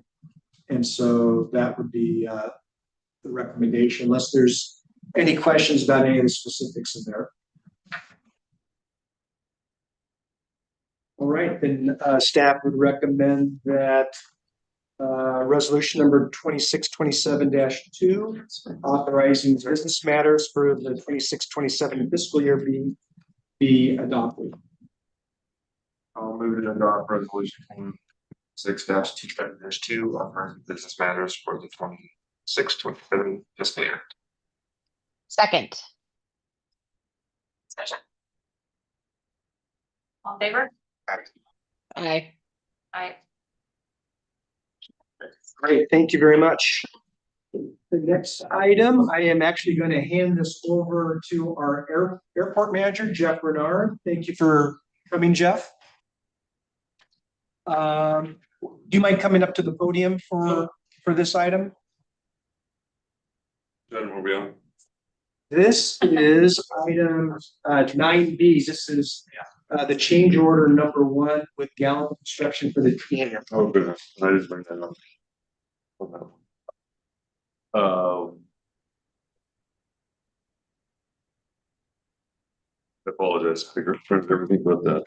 And so that would be the recommendation, unless there's any questions about any of the specifics in there. All right, then staff would recommend that resolution number 2627-2, authorizing business matters for the 26-27 fiscal year be adopted. I'll move to adopt resolution 6-2 authorizing business matters for the 26-27 fiscal year. Second. Discussion. All in favor? Aye. Aye. Great, thank you very much. The next item, I am actually going to hand this over to our airport manager, Jeff Bernard. Thank you for coming, Jeff. Do you mind coming up to the podium for this item? Then we'll be on. This is item 9B. This is the change order number 1 with Gallup Construction for the team. Oh, goodness. I just bring that up. I apologize. I confirmed everything but that.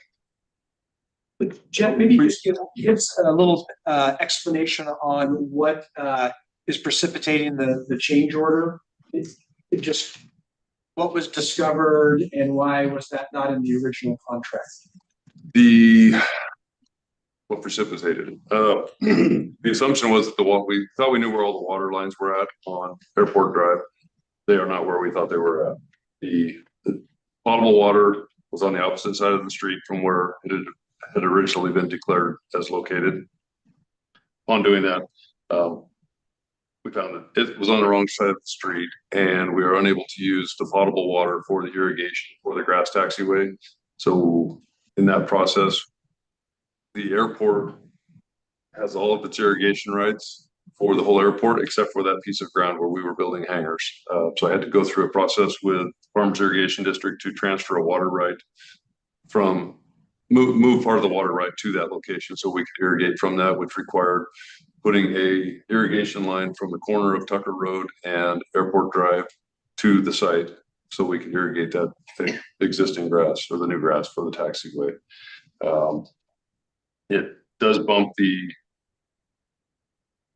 But Jeff, maybe just give us a little explanation on what is precipitating the change order. It just, what was discovered and why was that not in the original contract? What precipitated it? The assumption was that we thought we knew where all the water lines were at on Airport Drive. They are not where we thought they were at. The potable water was on the opposite side of the street from where it had originally been declared as located. On doing that, we found that it was on the wrong side of the street, and we were unable to use the potable water for the irrigation for the grass taxiway. So in that process, the airport has all of its irrigation rights for the whole airport, except for that piece of ground where we were building hangars. So I had to go through a process with Farmers Irrigation District to transfer a water right from move part of the water right to that location so we could irrigate from that, which required putting a irrigation line from the corner of Tucker Road and Airport Drive to the site so we could irrigate that existing grass or the new grass for the taxiway. It does bump the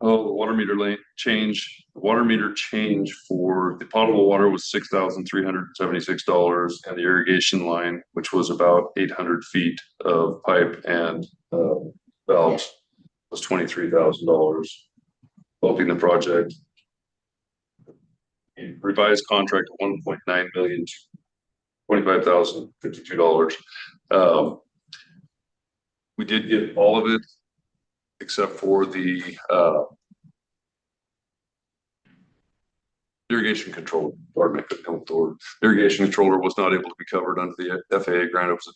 water meter lane change. The water meter change for the potable water was $6,376, and the irrigation line, which was about 800 feet of pipe and valves, was $23,000. Bumping the project. A revised contract of $1.9 million, $25,052. We did get all of it except for the irrigation control. Pardon me, I couldn't come with the word. Irrigation controller was not able to be covered under the FAA grant. It was a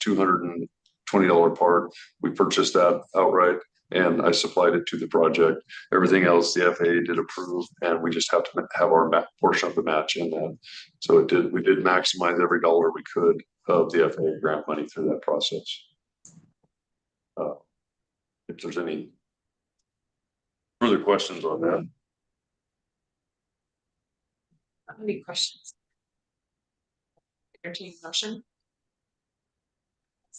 $220 part. We purchased that outright, and I supplied it to the project. Everything else the FAA did approve, and we just have to have our portion of the match in that. So we did maximize every dollar we could of the FAA grant money through that process. If there's any further questions on that. Any questions? Entertaining motion?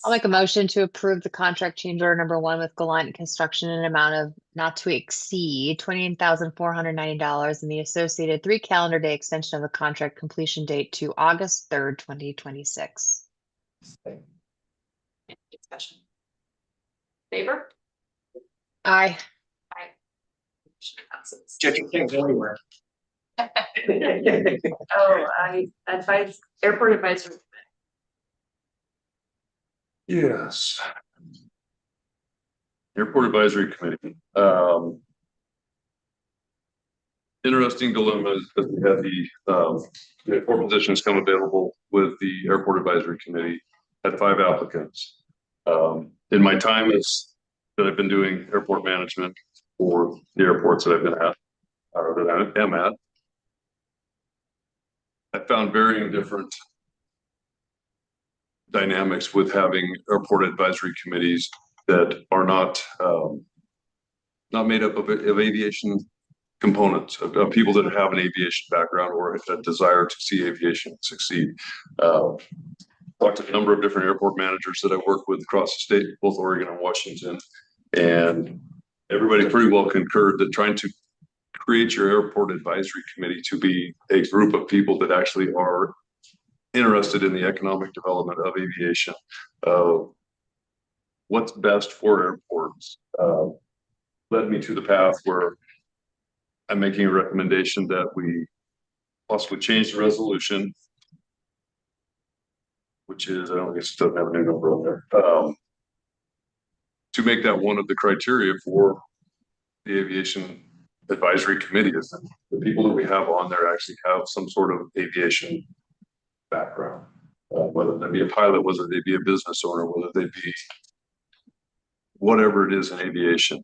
I'll make a motion to approve the contract change order number 1 with Gallant Construction in an amount of not to exceed $28,490 and the associated 3 calendar day extension of the contract completion date to August 3rd, 2026. Any discussion? Favor? Aye. Motion passes. Jeff, you can't go anywhere. Oh, I advise airport advisory. Yes. Airport Advisory Committee. Interesting dilemma as we had the 4 positions come available with the Airport Advisory Committee. Had 5 applicants. In my time that I've been doing airport management for the airports that I've been at, or that I am at, I found varying different dynamics with having airport advisory committees that are not made up of aviation components, of people that have an aviation background or a desire to see aviation succeed. Talked to a number of different airport managers that I work with across the state, both Oregon and Washington, and everybody pretty well concurred that trying to create your airport advisory committee to be a group of people that actually are interested in the economic development of aviation, what's best for airports, led me to the path where I'm making a recommendation that we possibly change the resolution, which is, I don't guess it doesn't have a new number on there, to make that one of the criteria for the aviation advisory committee is that the people that we have on there actually have some sort of aviation background, whether they be a pilot, whether they be a business owner, whether they be whatever it is in aviation.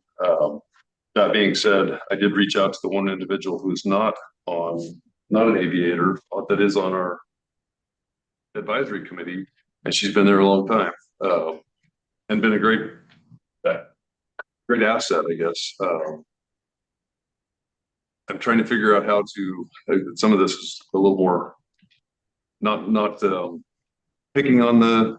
That being said, I did reach out to the one individual who's not an aviator, that is on our advisory committee, and she's been there a long time, and been a great asset, I guess. I'm trying to figure out how to, some of this is a little more, not picking on the,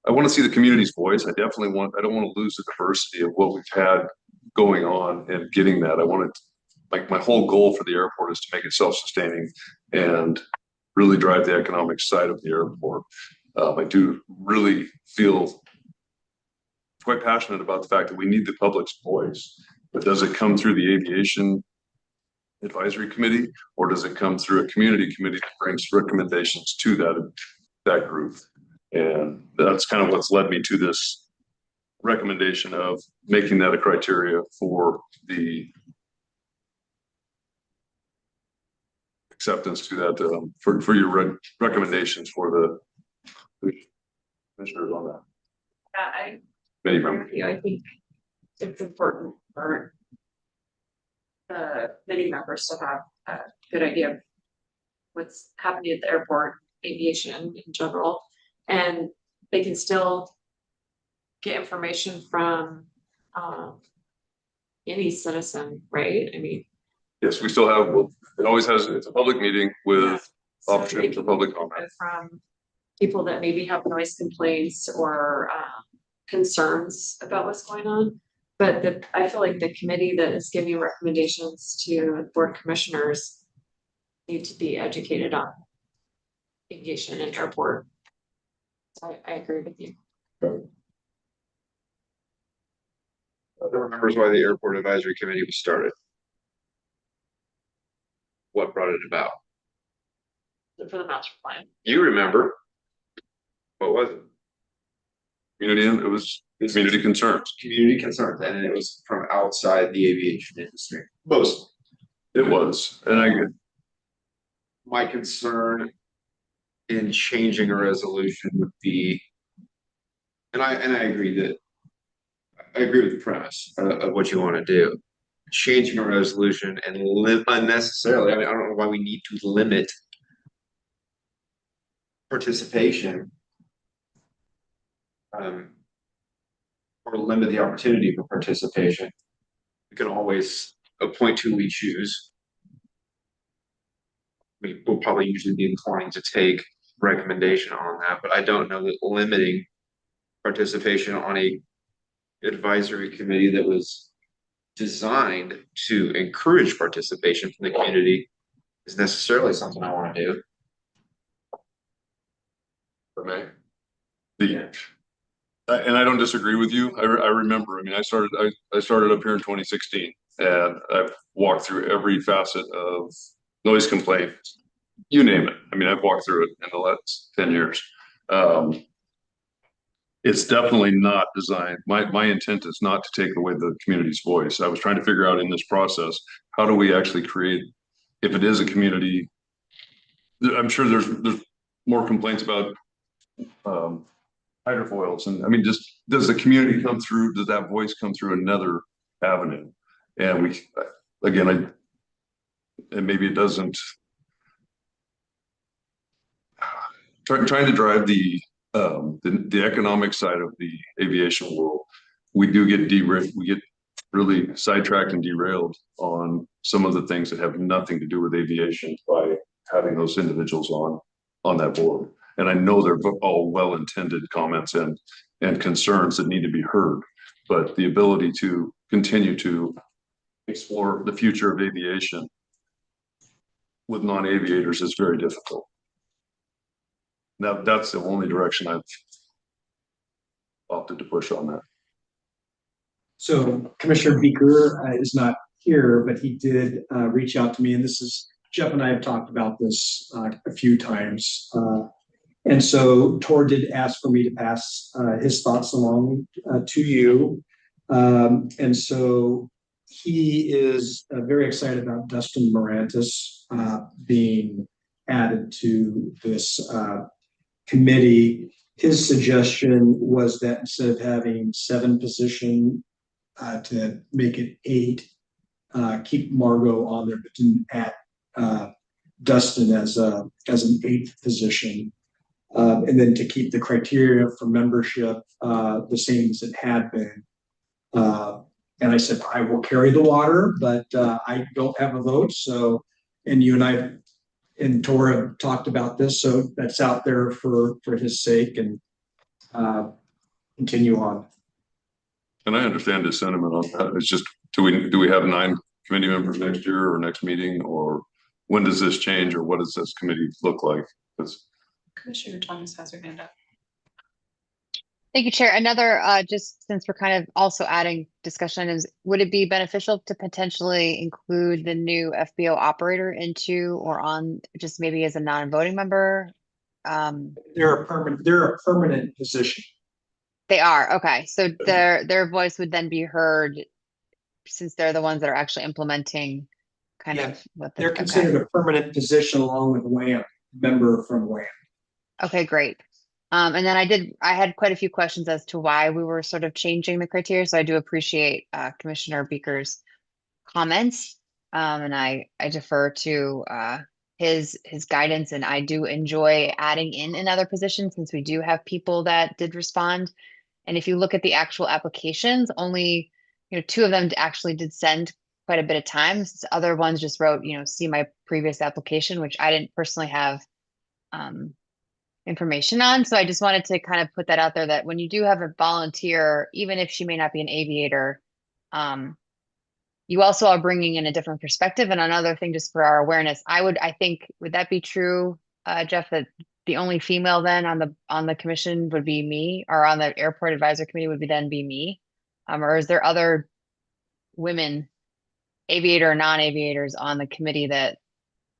I want to see the community's voice. I don't want to lose the diversity of what we've had going on and getting that. I want to, like, my whole goal for the airport is to make it self-sustaining and really drive the economic side of the airport. I do really feel quite passionate about the fact that we need the public's voice, but does it come through the aviation advisory committee, or does it come through a community committee that brings recommendations to that group? And that's kind of what's led me to this recommendation of making that a criteria for the acceptance to that, for your recommendations for the commissioners on that. I Many agree members. with you. I think it's important for the many members to have a good idea of what's happening at the airport, aviation in general, and they can still get information from any citizen, right? I mean, Yes, we still have, well, it always has, it's a public meeting with so opportunity they for can public get comment. from people that maybe have noise complaints or concerns about what's going on. But I feel like the committee that is giving recommendations to board commissioners need to be educated on aviation and airport. So I agree with you. Who remembers why the airport advisory committee was started? What brought it about? For the master plan. You remember? What was it? It was community concerns. Community concerns, and it was from outside the aviation industry. Most. It was, and My concern in changing a resolution would be, and I agree that, I agree with the premise of what you want to do. Changing a resolution and unnecessarily, I mean, I don't know why we need to limit participation. Or limit the opportunity for participation. We can always appoint who we choose. We will probably usually be inclined to take recommendation on that, but I don't know that limiting participation on a advisory committee that was designed to encourage participation from the community is necessarily something I want to do. for me. And I don't disagree with you. I remember, I mean, I started up here in 2016, and I've walked through every facet of noise complaints, you name it. I mean, I've walked through it in the last 10 years. It's definitely not designed. My intent is not to take away the community's voice. I was trying to figure out in this process, how do we actually create, if it is a community, I'm sure there's more complaints about hydrofoils, and I mean, just does the community come through? Does that voice come through another avenue? And we, again, and maybe it doesn't. Trying to drive the economic side of the aviation world, we do get derailed. We get really sidetracked and derailed on some of the things that have nothing to do with aviation by having those individuals on that board. And I know they're all well-intended comments and concerns that need to be heard, but the ability to continue to explore the future of aviation with non-aviators is very difficult. Now, that's the only direction I've opted to push on that. So Commissioner Beaker is not here, but he did reach out to me, and this is, Jeff and I have talked about this a few times. And so Tor did ask for me to pass his thoughts along to you. And so he is very excited about Dustin Morantis being added to this committee. His suggestion was that instead of having 7 positions to make it 8, keep Margot on there, but didn't add Dustin as an 8th position. And then to keep the criteria for membership the same as it had been. And I said, I will carry the water, but I don't have a vote. So, and you and I and Tora talked about this, so that's out there for his sake and continue on. And I understand his sentiment on that. It's just, do we have 9 committee members next year or next meeting, or when does this change, or what does this committee look like? Because Commissioner Thomas has her hand up. Thank you, Chair. Another, just since we're kind of also adding discussion, is would it be beneficial to potentially include the new FBO operator into or on, just maybe as a non-voting member? They're a permanent position. They are, okay. So their voice would then be heard since they're the ones that are actually implementing kind Yeah, of what They're okay. considered a permanent position along with WAM, member from WAM. Okay, great. And then I had quite a few questions as to why we were sort of changing the criteria. So I do appreciate Commissioner Beaker's comments. And I defer to his guidance, and I do enjoy adding in another position since we do have people that did respond. And if you look at the actual applications, only 2 of them actually did send quite a bit of time. Other ones just wrote, see my previous application, which I didn't personally have information on. So I just wanted to kind of put that out there, that when you do have a volunteer, even if she may not be an aviator, you also are bringing in a different perspective. And another thing, just for our awareness, I think, would that be true, Jeff, that the only female then on the commission would be me, or on the airport advisory committee would be me? Or is there other women, aviator or non-aviators, on the committee that,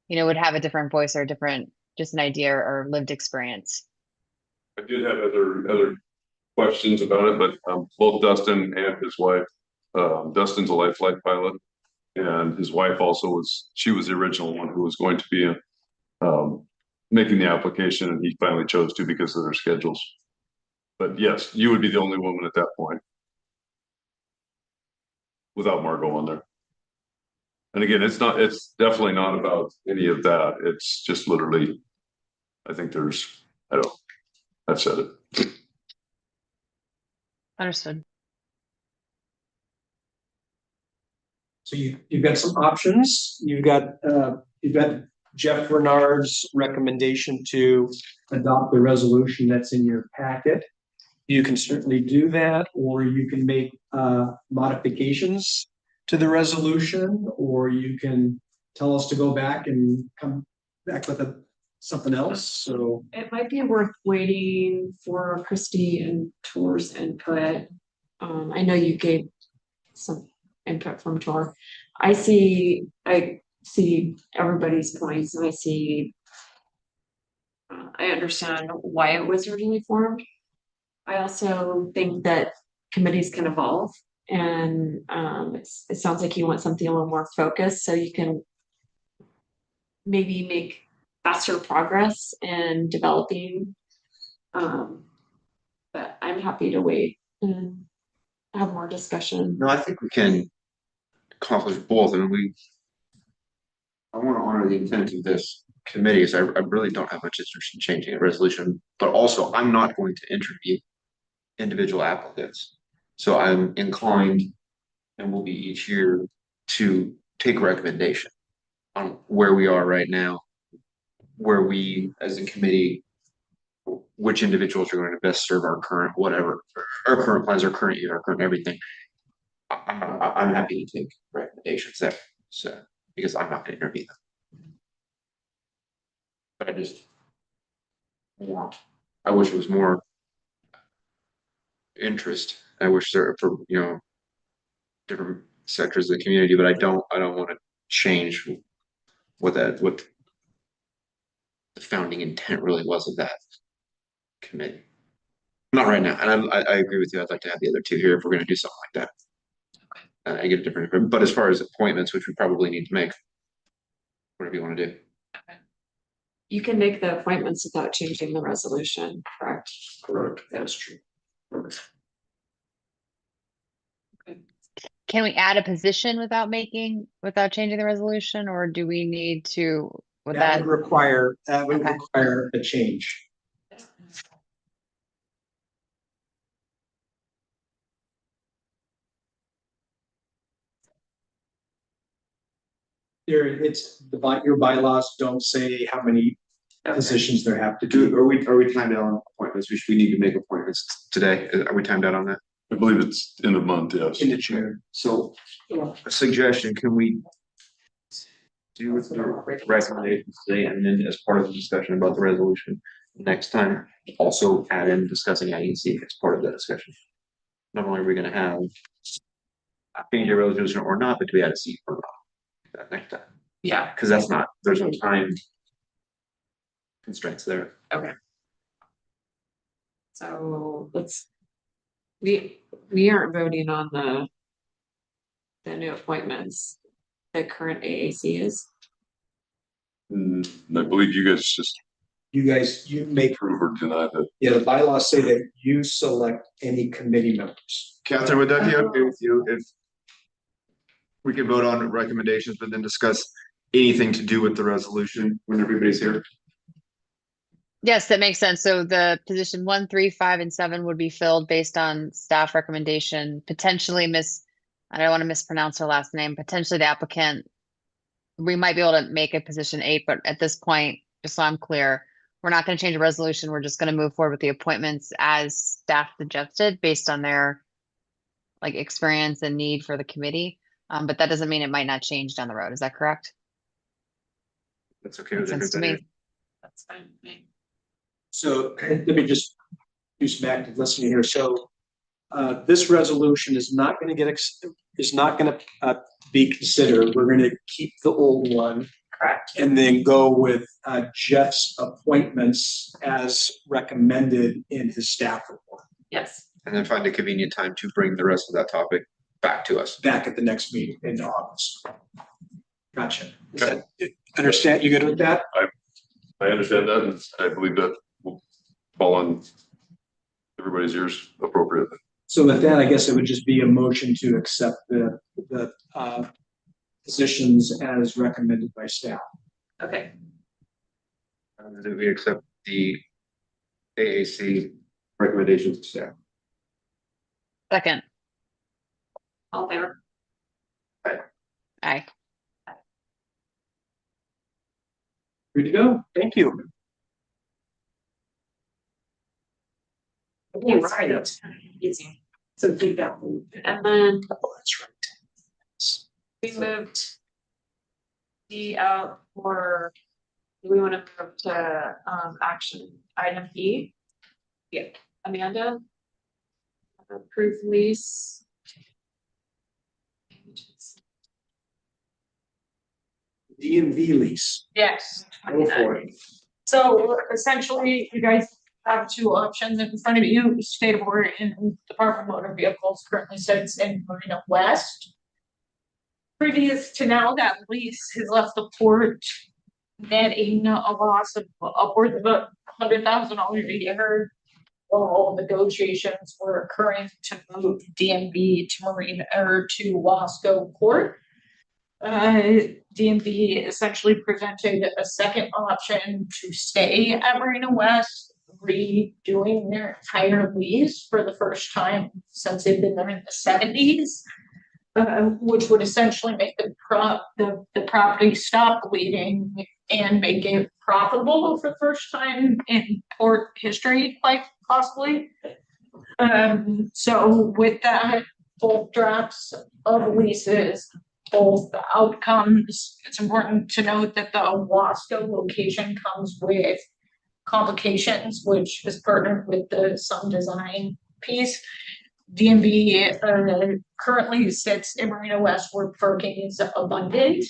would have a different voice or just an idea or lived experience? I did have other questions about it, but both Dustin and his wife, Dustin's a life flight pilot, and his wife also she was the original one who was going to be making the application, and he finally chose to because of their schedules. But yes, you would be the only woman at that point, without Margot on there. And again, it's definitely not about any of that. It's just literally, I think I've said it. Understood. So you've got some options. You've got Jeff Bernard's recommendation to adopt the resolution that's in your packet. You can certainly do that, or you can make modifications to the resolution, or you can tell us to go back and come back with something else. So It might be worth waiting for Christie and Tor's input. I know you gave some input from Tor. I see everybody's points, and I understand why it was originally formed. I also think that committees can evolve, and it sounds like you want something a little more focused, so you can maybe make faster progress in developing. But I'm happy to wait and have more discussion. No, I think we can accomplish both, and I want to honor the intent of this committee, so I really don't have much interest in changing a resolution, but also I'm not going to interview individual applicants. So I'm inclined, and will be each year, to take a recommendation on where we are right now, where we as a committee, which individuals are going to best serve our current whatever, our current plans, our current year, our current everything. I'm happy to take recommendations there, so because I'm not going to interview them. But I wish it was more interest. I wish there for different sectors of the community, but I don't want to change what the founding intent really was of that committee. Not right now, and I agree with you. I'd like to have the other 2 here if we're going to do something like that. I get a different, but as far as appointments, which we probably need to make, whatever you want to do. You can make the appointments without changing the resolution, correct? Correct. That's true. Can we add a position without changing the resolution, or do we need to, that would require Okay. a change. your bylaws don't say how many positions there have to be. Are we timed out on appointments? We need to make appointments today. Are we timed out on that? I believe it's end of month, yes. In the chair. So a suggestion, can we do with the recommendations today and then as part of the discussion about the resolution next time, also add in discussing IEC as part of that discussion? Not only are we gonna have change your resolution or not, but do we add a seat or not? That next time, Yeah, because that's not, there's no time constraints there. so we aren't voting on the new appointments. The current AAC is. I believe you guys just You make, approve or deny that. yeah, the bylaws say that you select any committee members. Catherine, would that be okay with you if we could vote on recommendations, but then discuss anything to do with the resolution when everybody's here? Yes, that makes sense. So the position 1, 3, 5, and 7 would be filled based on staff recommendation, potentially I don't want to mispronounce her last name, potentially the applicant. We might be able to make a position 8, but at this point, just so I'm clear, we're not going to change the resolution. We're just going to move forward with the appointments as staff suggested based on their like experience and need for the committee. But that doesn't mean it might not change down the road. Is that correct? That's okay Makes with sense to everybody. me. That's fine with me. So let me just do some active listening here. So this resolution is not going to be considered. We're going to keep the old one. Correct. And then go with Jeff's appointments as recommended in his staff report Yes. And then find a convenient time to bring the rest of that topic back to us. back at the next meeting in August. Gotcha. Understand? You good with that? I understand that, and I believe that will fall on everybody's ears appropriately. So with that, I guess it would just be a motion to accept the positions as recommended by staff. Okay. That we accept the AAC recommendations to staff. Second, All in favor? aye. Good to go. Thank you. Okay, right. Easy. So keep that. And then Oh, that's right. we moved D out for, do we want to move to action item E? Yeah, Amanda? Approved lease. DMV lease. Yes. Go for it. So essentially, you guys have two options in front of you. State of Oregon Department of Motor Vehicles currently sits in Marina West. Previous to now, that lease has left the port netting a loss of upwards of $100,000 a year. All negotiations were occurring to move DMV to Marina or to Wasco Port. DMV essentially presented a second option to stay at Marina West, redoing their entire lease for the first time since they've been there in the 70s. Which would essentially make the property stop bleeding and make it profitable for the first time in port history, like possibly. So with that, both drafts of leases, both the outcomes, it's important to note that the Wasco location comes with complications, which is partnered with the Sun Design piece. DMV currently sits in Marina West where parking is abundant.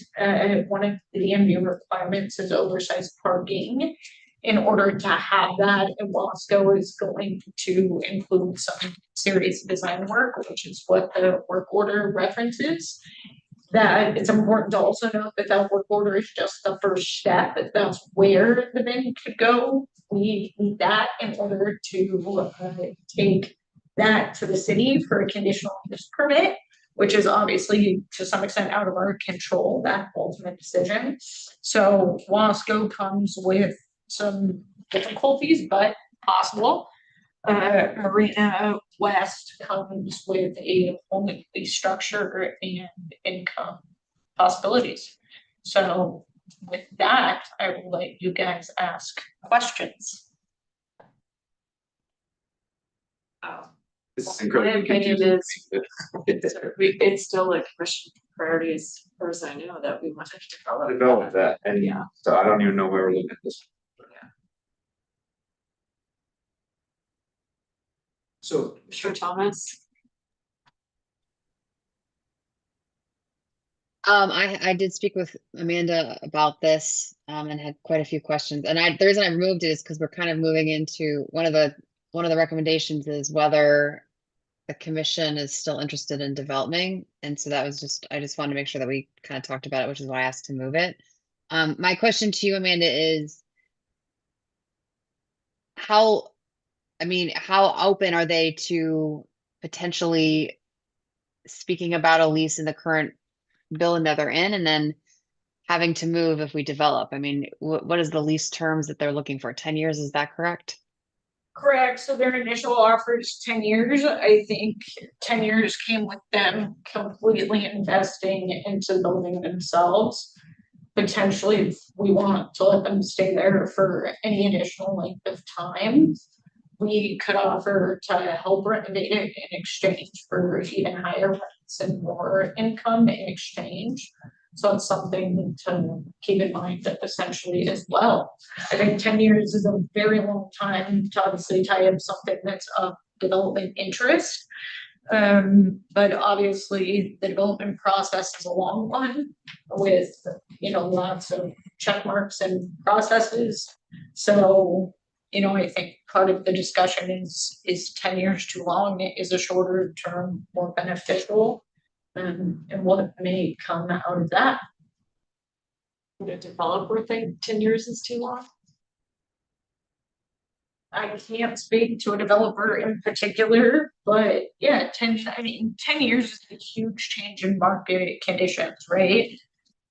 One of the DMV requirements is oversized parking. In order to have that, Wasco is going to include some serious design work, which is what the work order references. That it's important to also note that that work order is just the first step. That's where the bid could go. We need that in order to take that to the city for a conditional use permit, which is obviously to some extent out of our control, that ultimate decision. So Wasco comes with some difficulties, but possible. Marina West comes with a whole new structure and income possibilities. So with that, I will let you guys ask questions. This is incredibly My opinion confusing. It's still a commission priority as far as I know that we want to develop. Develop that, and Yeah. so I don't even know where we're looking at this. So Mr. Thomas, I did speak with Amanda about this, and had quite a few questions. And the reason I removed it is because we're kind of moving into one of the recommendations is whether the commission is still interested in developing. And so that was I just wanted to make sure that we kind of talked about it, which is why I asked to move it. My question to you, Amanda, is how open are they to potentially speaking about a lease in the current building that they're in and then having to move if we develop? I mean, what is the lease terms that they're looking for? 10 years, is that correct? Correct, so their initial offer is 10 years. I think 10 years came with them completely investing into the building themselves. Potentially, if we want to let them stay there for any additional length of time, we could offer to help renovate it in exchange for even higher rents and more income in exchange. So it's something to keep in mind essentially as well. I think 10 years is a very long time to obviously tie up something that's of development interest. But obviously the development process is a long one with, lots of check marks and processes. So, I think part of the discussion is 10 years too long? Is a shorter term more beneficial? And what may come out of that? would a developer think 10 years is too long? I can't speak to a developer in particular, but yeah, 10 years is a huge change in market conditions, right?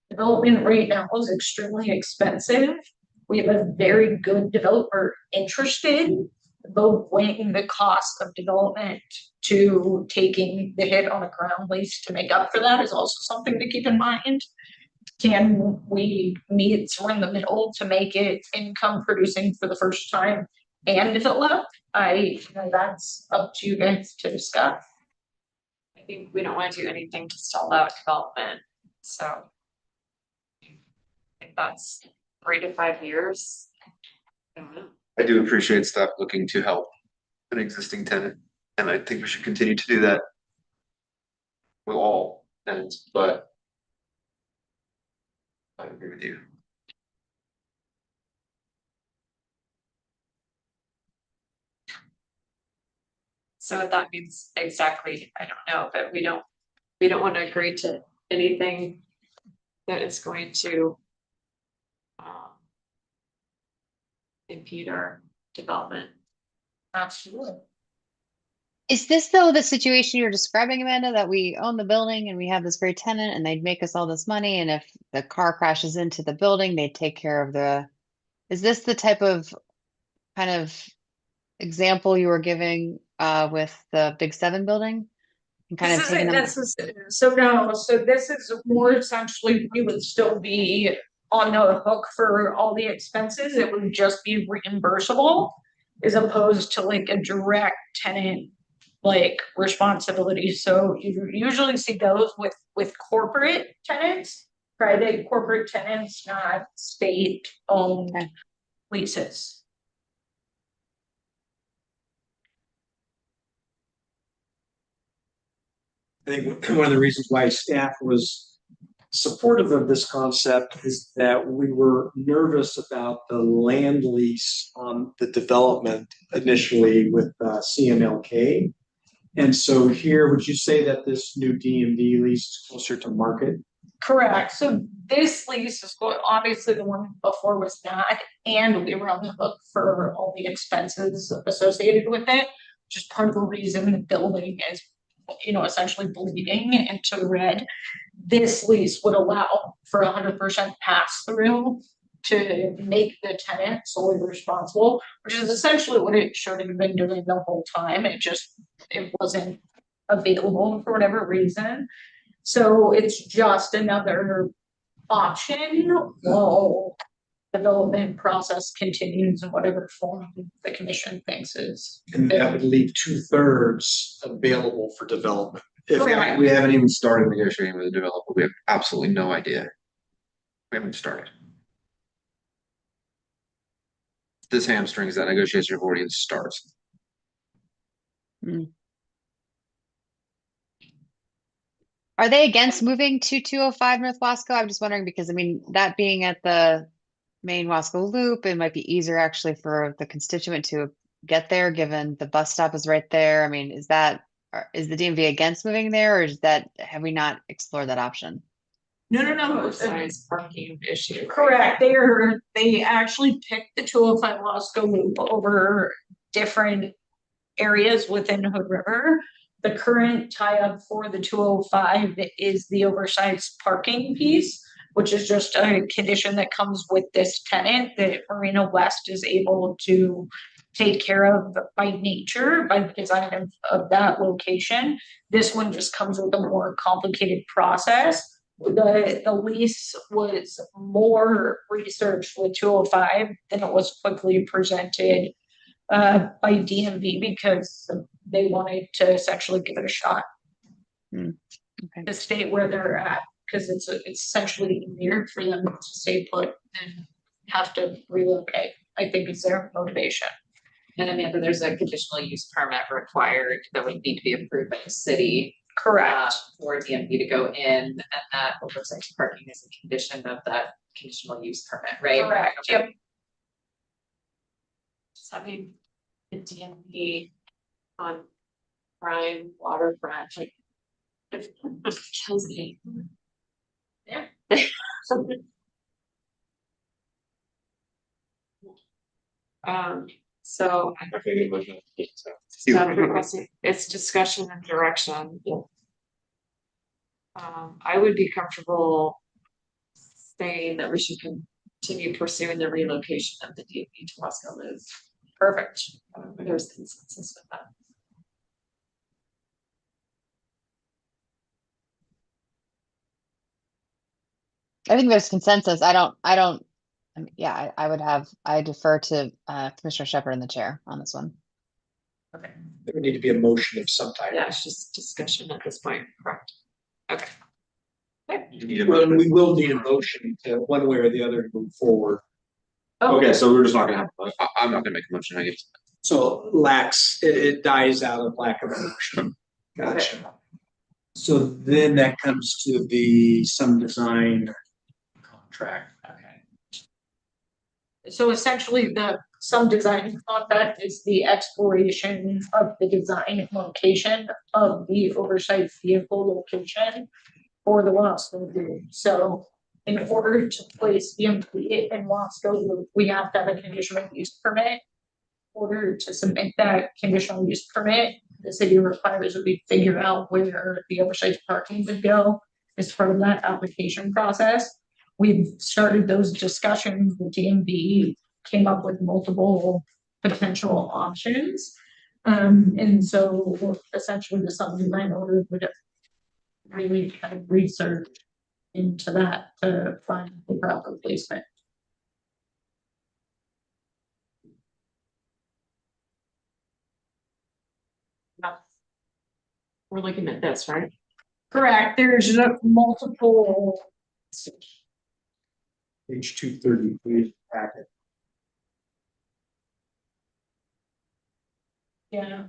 Development right now is extremely expensive. We have a very good developer interested, both weighing the cost of development to taking the hit on a ground lease to make up for that is also something to keep in mind. Can we meet somewhere in the middle to make it income producing for the first time and develop? That's up to you guys to discuss. I think we don't want to do anything to stall out development, so. I think that's 3 to 5 years. I don't know. I do appreciate staff looking to help an existing tenant, and I think we should continue to do that with all tenants, but I agree with you. So that means exactly, I don't know, but we don't want to agree to anything that is going to impede our development. Absolutely. Is this though the situation you're describing, Amanda, that we own the building and we have this great tenant and they'd make us all this money, and if the car crashes into the building, they'd take care of is this the type of kind of example you were giving with the Big Seven building? And kind This of isn't taking them, necessary. So this is more essentially, we would still be on the hook for all the expenses. It would just be reimbursable as opposed to like a direct tenant responsibility. So you usually see those with corporate tenants, private corporate tenants, not state owned Okay. leases. I think one of the reasons why staff was supportive of this concept is that we were nervous about the land lease on the development initially with CMLK. And so here, would you say that this new DMV lease is closer to market? Correct. So this lease is obviously the one before was not, and we were on the hook for all the expenses associated with it, which is part of the reason the building is, essentially bleeding into red. This lease would allow for 100% pass through to make the tenant solely responsible, which is essentially what it should have been doing the whole time. It wasn't available for whatever reason. So it's just another option while development process continues in whatever form the commission thinks is. And that would leave 2/3 available for development. If Correct. We haven't even started negotiating with the developer. We have absolutely no idea. We haven't started. This hamstrings that negotiation before it even starts. Are they against moving to 205 North Wasco? I'm just wondering because I mean, that being at the main Wasco Loop, it might be easier actually for the constituent to get there, given the bus stop is right there. I mean, is the DMV against moving there, or have we not explored that option? No. Size parking issue. right? Correct. They actually picked the 205 Wasco Loop over different areas within Hood River. The current tie-up for the 205 is the oversized parking piece, which is just a condition that comes with this tenant that Marina West is able to take care of by nature, by the design of that location. This one just comes with a more complicated process. The lease was more researched with 205 than it was quickly presented by DMV because they wanted to essentially give it a shot. Okay. To stay where they're at, because it's essentially weird for them to stay put and have to relocate, I think is their motivation. And Amanda, there's a conditional use permit required that would need to be approved by the city. Correct. For DMV to go in, and that oversized parking is a condition of that conditional use permit, right? Correct, Okay. yep. Just having the DMV on prime waterfront, like. It kills me. Yeah. So I think it was, it's discussion and direction. I would be comfortable saying that we should continue pursuing the relocation of the DMV to Wasco Loop. Perfect. There's consensus with that. I think there's consensus. I mean, yeah, I defer to Commissioner Shepherd in the chair on this one. Okay. There would need to be a motion of some type. Yeah, it's just discussion at this point, correct? Okay. Well, we will need a motion to one way or the other to move forward. Okay, so we're just not gonna have, I'm not gonna make a motion, I guess. So it dies out of lack of a motion. Gotcha. So then that comes to the some design contract. Okay. So essentially some design contract is the exploration of the design location of the oversized vehicle location for the Wasco Loop. So in order to place DMV in Wasco Loop, we have to have a conditional use permit. In order to submit that conditional use permit, the city requires that we figure out where the oversized parking would go as part of that application process. We've started those discussions with DMV, came up with multiple potential options. And so essentially the subdesign order would really kind of research into that to find the proper placement. We're looking at this, right? Correct, there's multiple. Page 230, please, packet. Yeah.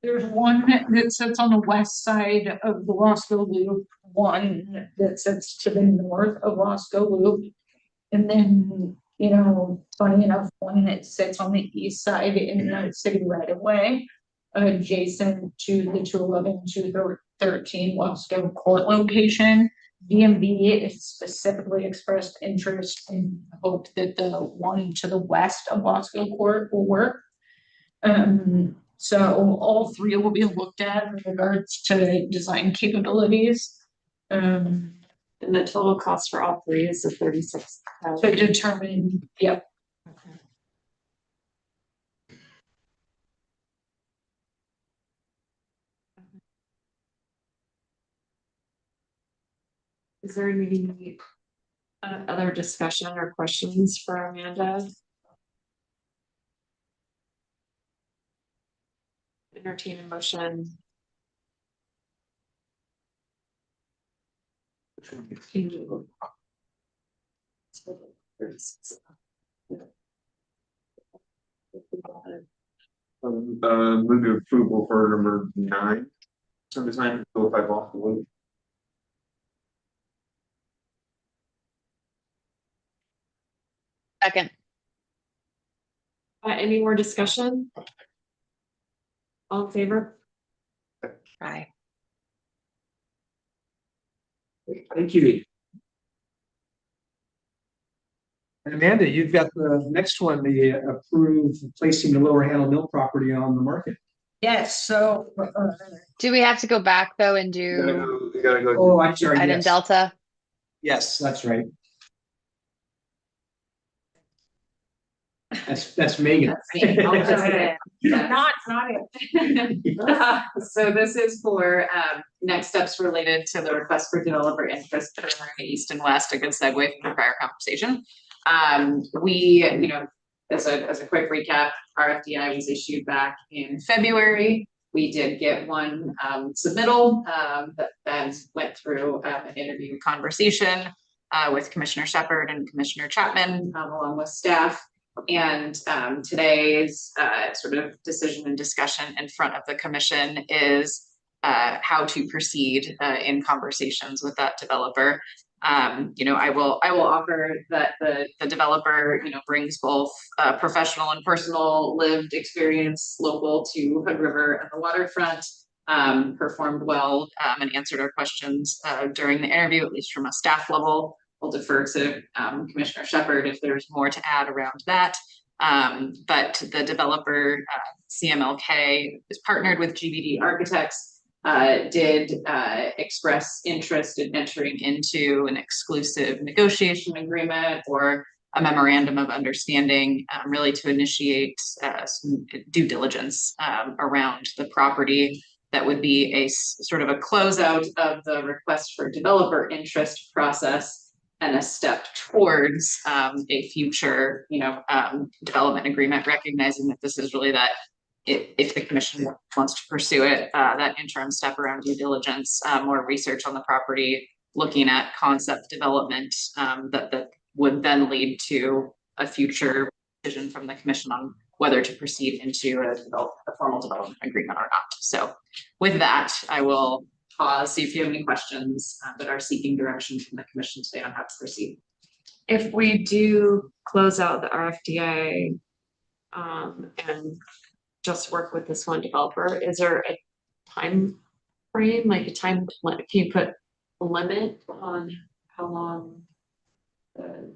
There's one that sits on the west side of the Wasco Loop, one that sits to the north of Wasco Loop. And then, funny enough, one that sits on the east side in the city right away, adjacent to the 211, 213 Wasco Court location. DMV has specifically expressed interest and hope that the one to the west of Wasco Court will work. So all three will be looked at in regards to design capabilities. And the total cost for all three is the 36,000. To determine, yep. Okay. Is there any other discussion or questions for Amanda? Entertain a motion. Move to approval for number 9. So design go by off the loop. Second, Any more discussion? All in favor? aye. Thank you. And Amanda, you've got the next one, the approve placing the Lower Handle Mill property on the market. Yes, so, Do we have to go back though and You gotta do go, you gotta go. Oh, I'm sorry, item yes, delta? yes, that's right. That's Megan. That's me. I'll just say it. Yeah. not it. So this is for next steps related to the request for developer interest for East and West, a good segue from the prior conversation. We, you know, as a quick recap, RFDI was issued back in February. We did get one submittal that then went through an interview conversation with Commissioner Shepherd and Commissioner Chapman along with staff. And today's sort of decision and discussion in front of the commission is how to proceed in conversations with that developer. You know, I will offer that the developer, you know, brings both professional and personal lived experience local to Hood River and the waterfront, performed well and answered our questions during the interview, at least from a staff level. We'll defer to Commissioner Shepherd if there's more to add around that. But the developer, CMLK, is partnered with GBD Architects, did express interest in entering into an exclusive negotiation agreement or a memorandum of understanding, really to initiate some due diligence around the property. That would be a sort of a closeout of the request for developer interest process and a step towards a future, you know, development agreement, recognizing that this is really that if the commission wants to pursue it, that interim step around due diligence, more research on the property, looking at concept development that would then lead to a future decision from the commission on whether to proceed into a formal development agreement or not. So with that, I will pause, see if you have any questions that are seeking direction from the commission today on how to proceed. If we do close out the RFDI and just work with this one developer, is there a time frame, like a time, can you put a limit on how long the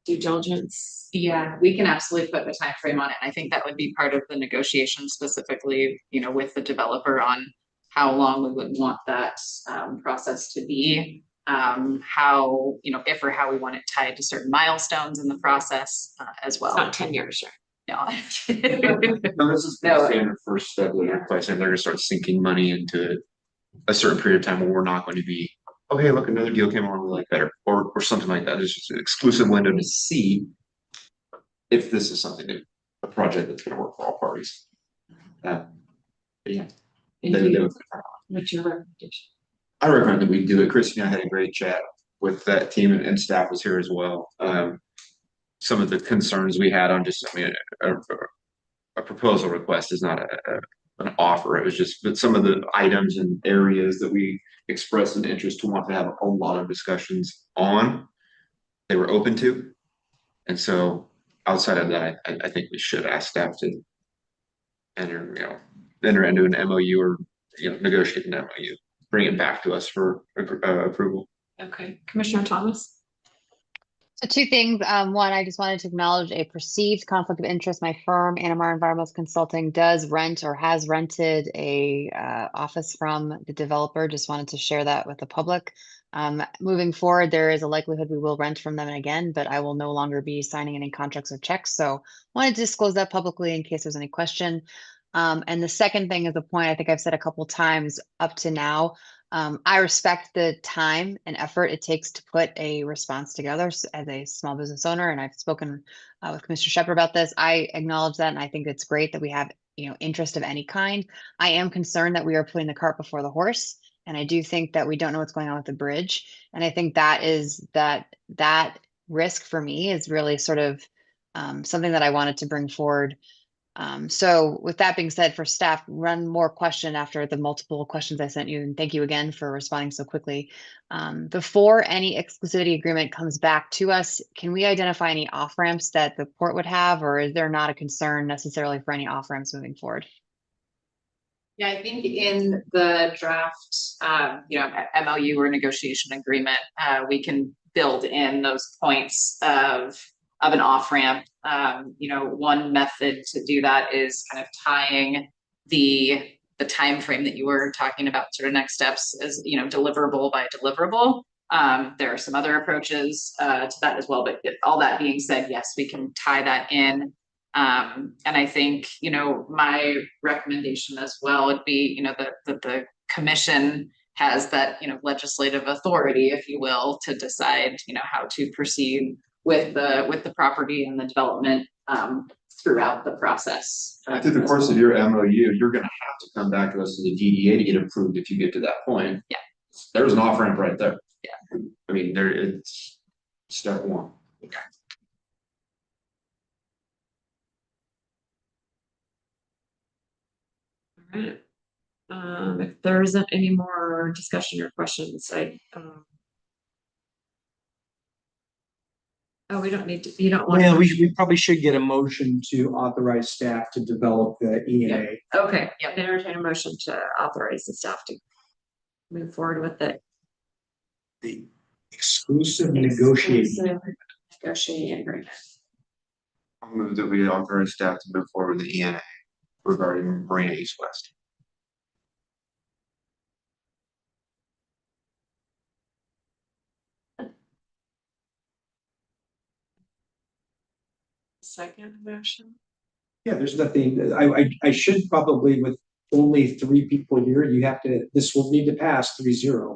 due diligence? Yeah, we can absolutely put the time frame on it. I think that would be part of the negotiation specifically, you know, with the developer on how long we would want that process to be, how, you know, if or how we want it tied to certain milestones in the process as well. It's not 10 years, right? No. No, this is the standard first step in their place, and they're gonna start sinking money into a certain period of time where we're not going to be, oh, hey, look, another deal came along, we like better, or something like that. It's just an exclusive window to see if this is something that, a project that's gonna work for all parties. But yeah, And They- you- what's your recommendation? I recommend that we do it. Chris and I had a great chat with that team, and staff was here as well. Some of the concerns we had on just, I mean, a proposal request is not an offer. It was just, but some of the items and areas that we expressed an interest to want to have a lot of discussions on, they were open to. And so outside of that, I think we should ask staff to enter into an MOU or, you know, negotiate an MOU, bring it back to us for approval. Okay, Commissioner Thomas? So two things. One, I just wanted to acknowledge a perceived conflict of interest. My firm, Anamar Environmental Consulting, does rent or has rented a office from the developer. Just wanted to share that with the public. Moving forward, there is a likelihood we will rent from them again, but I will no longer be signing any contracts or checks. So wanted to disclose that publicly in case there's any question. And the second thing is a point I think I've said a couple times up to now. I respect the time and effort it takes to put a response together as a small business owner, and I've spoken with Commissioner Shepherd about this. I acknowledge that, and I think it's great that we have, interest of any kind. I am concerned that we are putting the cart before the horse, and I do think that we don't know what's going on with the bridge. And I think that risk for me is really sort of something that I wanted to bring forward. So with that being said, for staff, run more question after the multiple questions I sent you, and thank you again for responding so quickly. Before any exclusivity agreement comes back to us, can we identify any off-ramps that the port would have, or is there not a concern necessarily for any off-ramps moving forward? Yeah, I think in the draft, MOU or negotiation agreement, we can build in those points of an off-ramp. One method to do that is kind of tying the time frame that you were talking about, sort of next steps, as deliverable by deliverable. There are some other approaches to that as well, but all that being said, yes, we can tie that in. And I think, my recommendation as well would be, that the commission has that, legislative authority, if you will, to decide, how to proceed with the property and the development throughout the process. Through the course of your MOU, you're gonna have to come back to us as a DDA to get approved if you get to that point. Yeah. There's an off ramp right there. Yeah. I mean, it's step one. Alright. If there isn't any more discussion or questions, oh, we don't need to, you don't want. Well, we probably should get a motion to authorize staff to develop the ENA. Okay, entertain a motion to authorize the staff to move forward with it. The exclusive negotiating. Negotiating agreement. I'll move that we authorize staff to move forward with the ENA regarding Marina East West. Second motion. Yeah, there's nothing, I should probably, with only 3 people here, this will need to pass 3-0.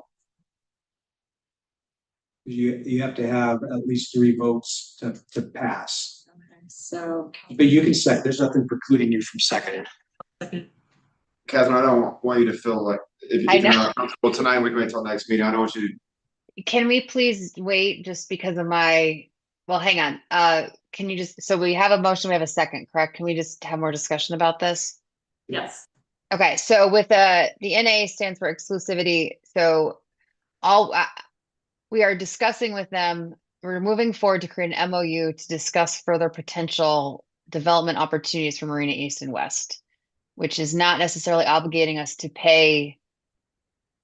You have to have at least 3 votes to pass. Okay, so. But you can second, there's nothing precluding you from seconding. Catherine, I don't want you to feel like if I you're know. not comfortable tonight, we can wait till next meeting. I don't want you to. Can we please wait just because of well, hang on. Can you so we have a motion, we have a second, correct? Can we just have more discussion about this? Yes. Okay, so with the NA stands for exclusivity. So we are discussing with them, we're moving forward to create an MOU to discuss further potential development opportunities for Marina East and West, which is not necessarily obligating us to pay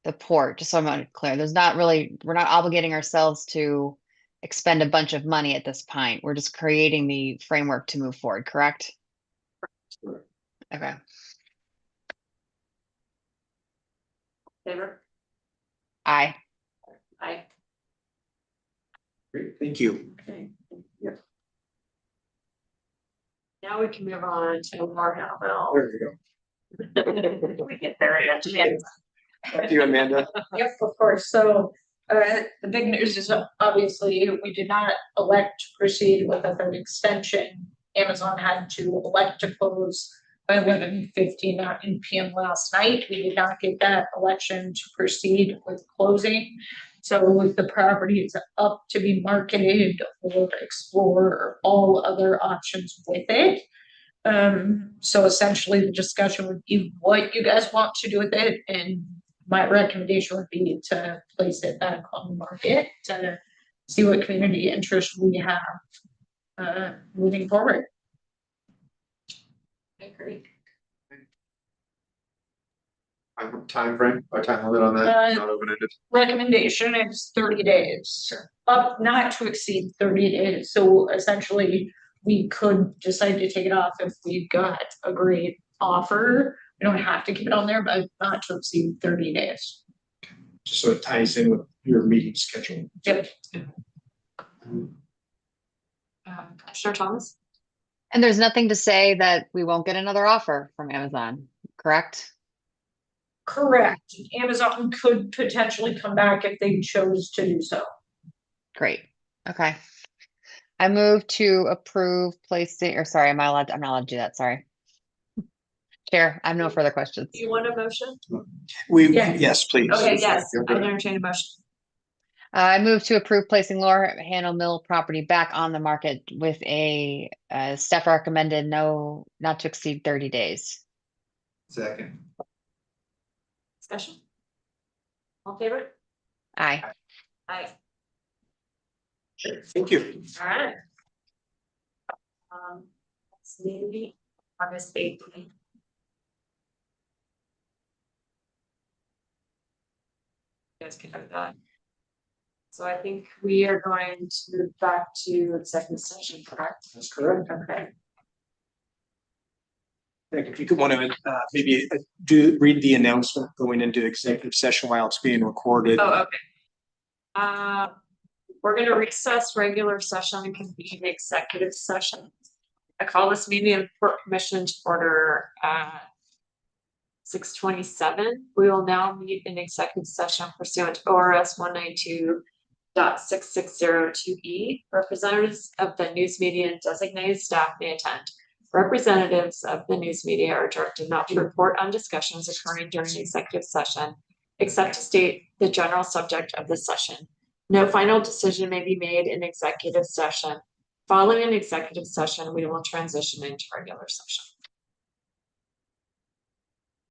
the port, just so I'm clear. We're not obligating ourselves to expend a bunch of money at this point. We're just creating the framework to move forward, correct? Okay. Favor? Aye. Aye. Great, thank you. Okay. Yep. Now we can move on to Wareham. There we go. We get there eventually. Thank you, Amanda. Yes, of course. So, the big news is obviously we did not elect to proceed with a third extension. Amazon had to elect to close by 11:15 PM last night. We did not get that election to proceed with closing. So the property is up to be marketed or explore all other options with it. So essentially the discussion would be what you guys want to do with it, and my recommendation would be to place it back on the market to see what community interest we have moving forward. I agree. Time frame or time limit on that, not open-ended. Recommendation is 30 days, up not to exceed 30 days. So essentially, we could decide to take it off if we got a great offer. We don't have to keep it on there, but not to exceed 30 days. So it ties in with your meeting schedule. Yep. Commissioner Thomas? And there's nothing to say that we won't get another offer from Amazon, correct? Correct. Amazon could potentially come back if they chose to do so. Great. Okay. I move to approve placing, or sorry, I'm not allowed to do that. Sorry. Chair, I have no further questions. Do you want a motion? Yes, please. Okay, yes, I entertain a motion. I move to approve placing Lower Handle Mill property back on the market with a staff recommended not to exceed 30 days. Second. Discussion? All in favor? Aye. Aye. Thank you. All right. Next meeting, August 8th. You guys can do that. So I think we are going to move back to executive session, correct? That's correct. Okay. If you could want to maybe read the announcement going into executive session while it's being recorded. Oh, okay. We're gonna recess regular session and convene the executive session. I call this meeting of Port Commission to order 6:27. We will now meet in executive session pursuant to ORS 192.6602E. Representatives of the news media and designated staff may attend. Representatives of the news media are directed not to report on discussions occurring during the executive session, except to state the general subject of the session. No final decision may be made in executive session. Following an executive session, we will transition into regular session.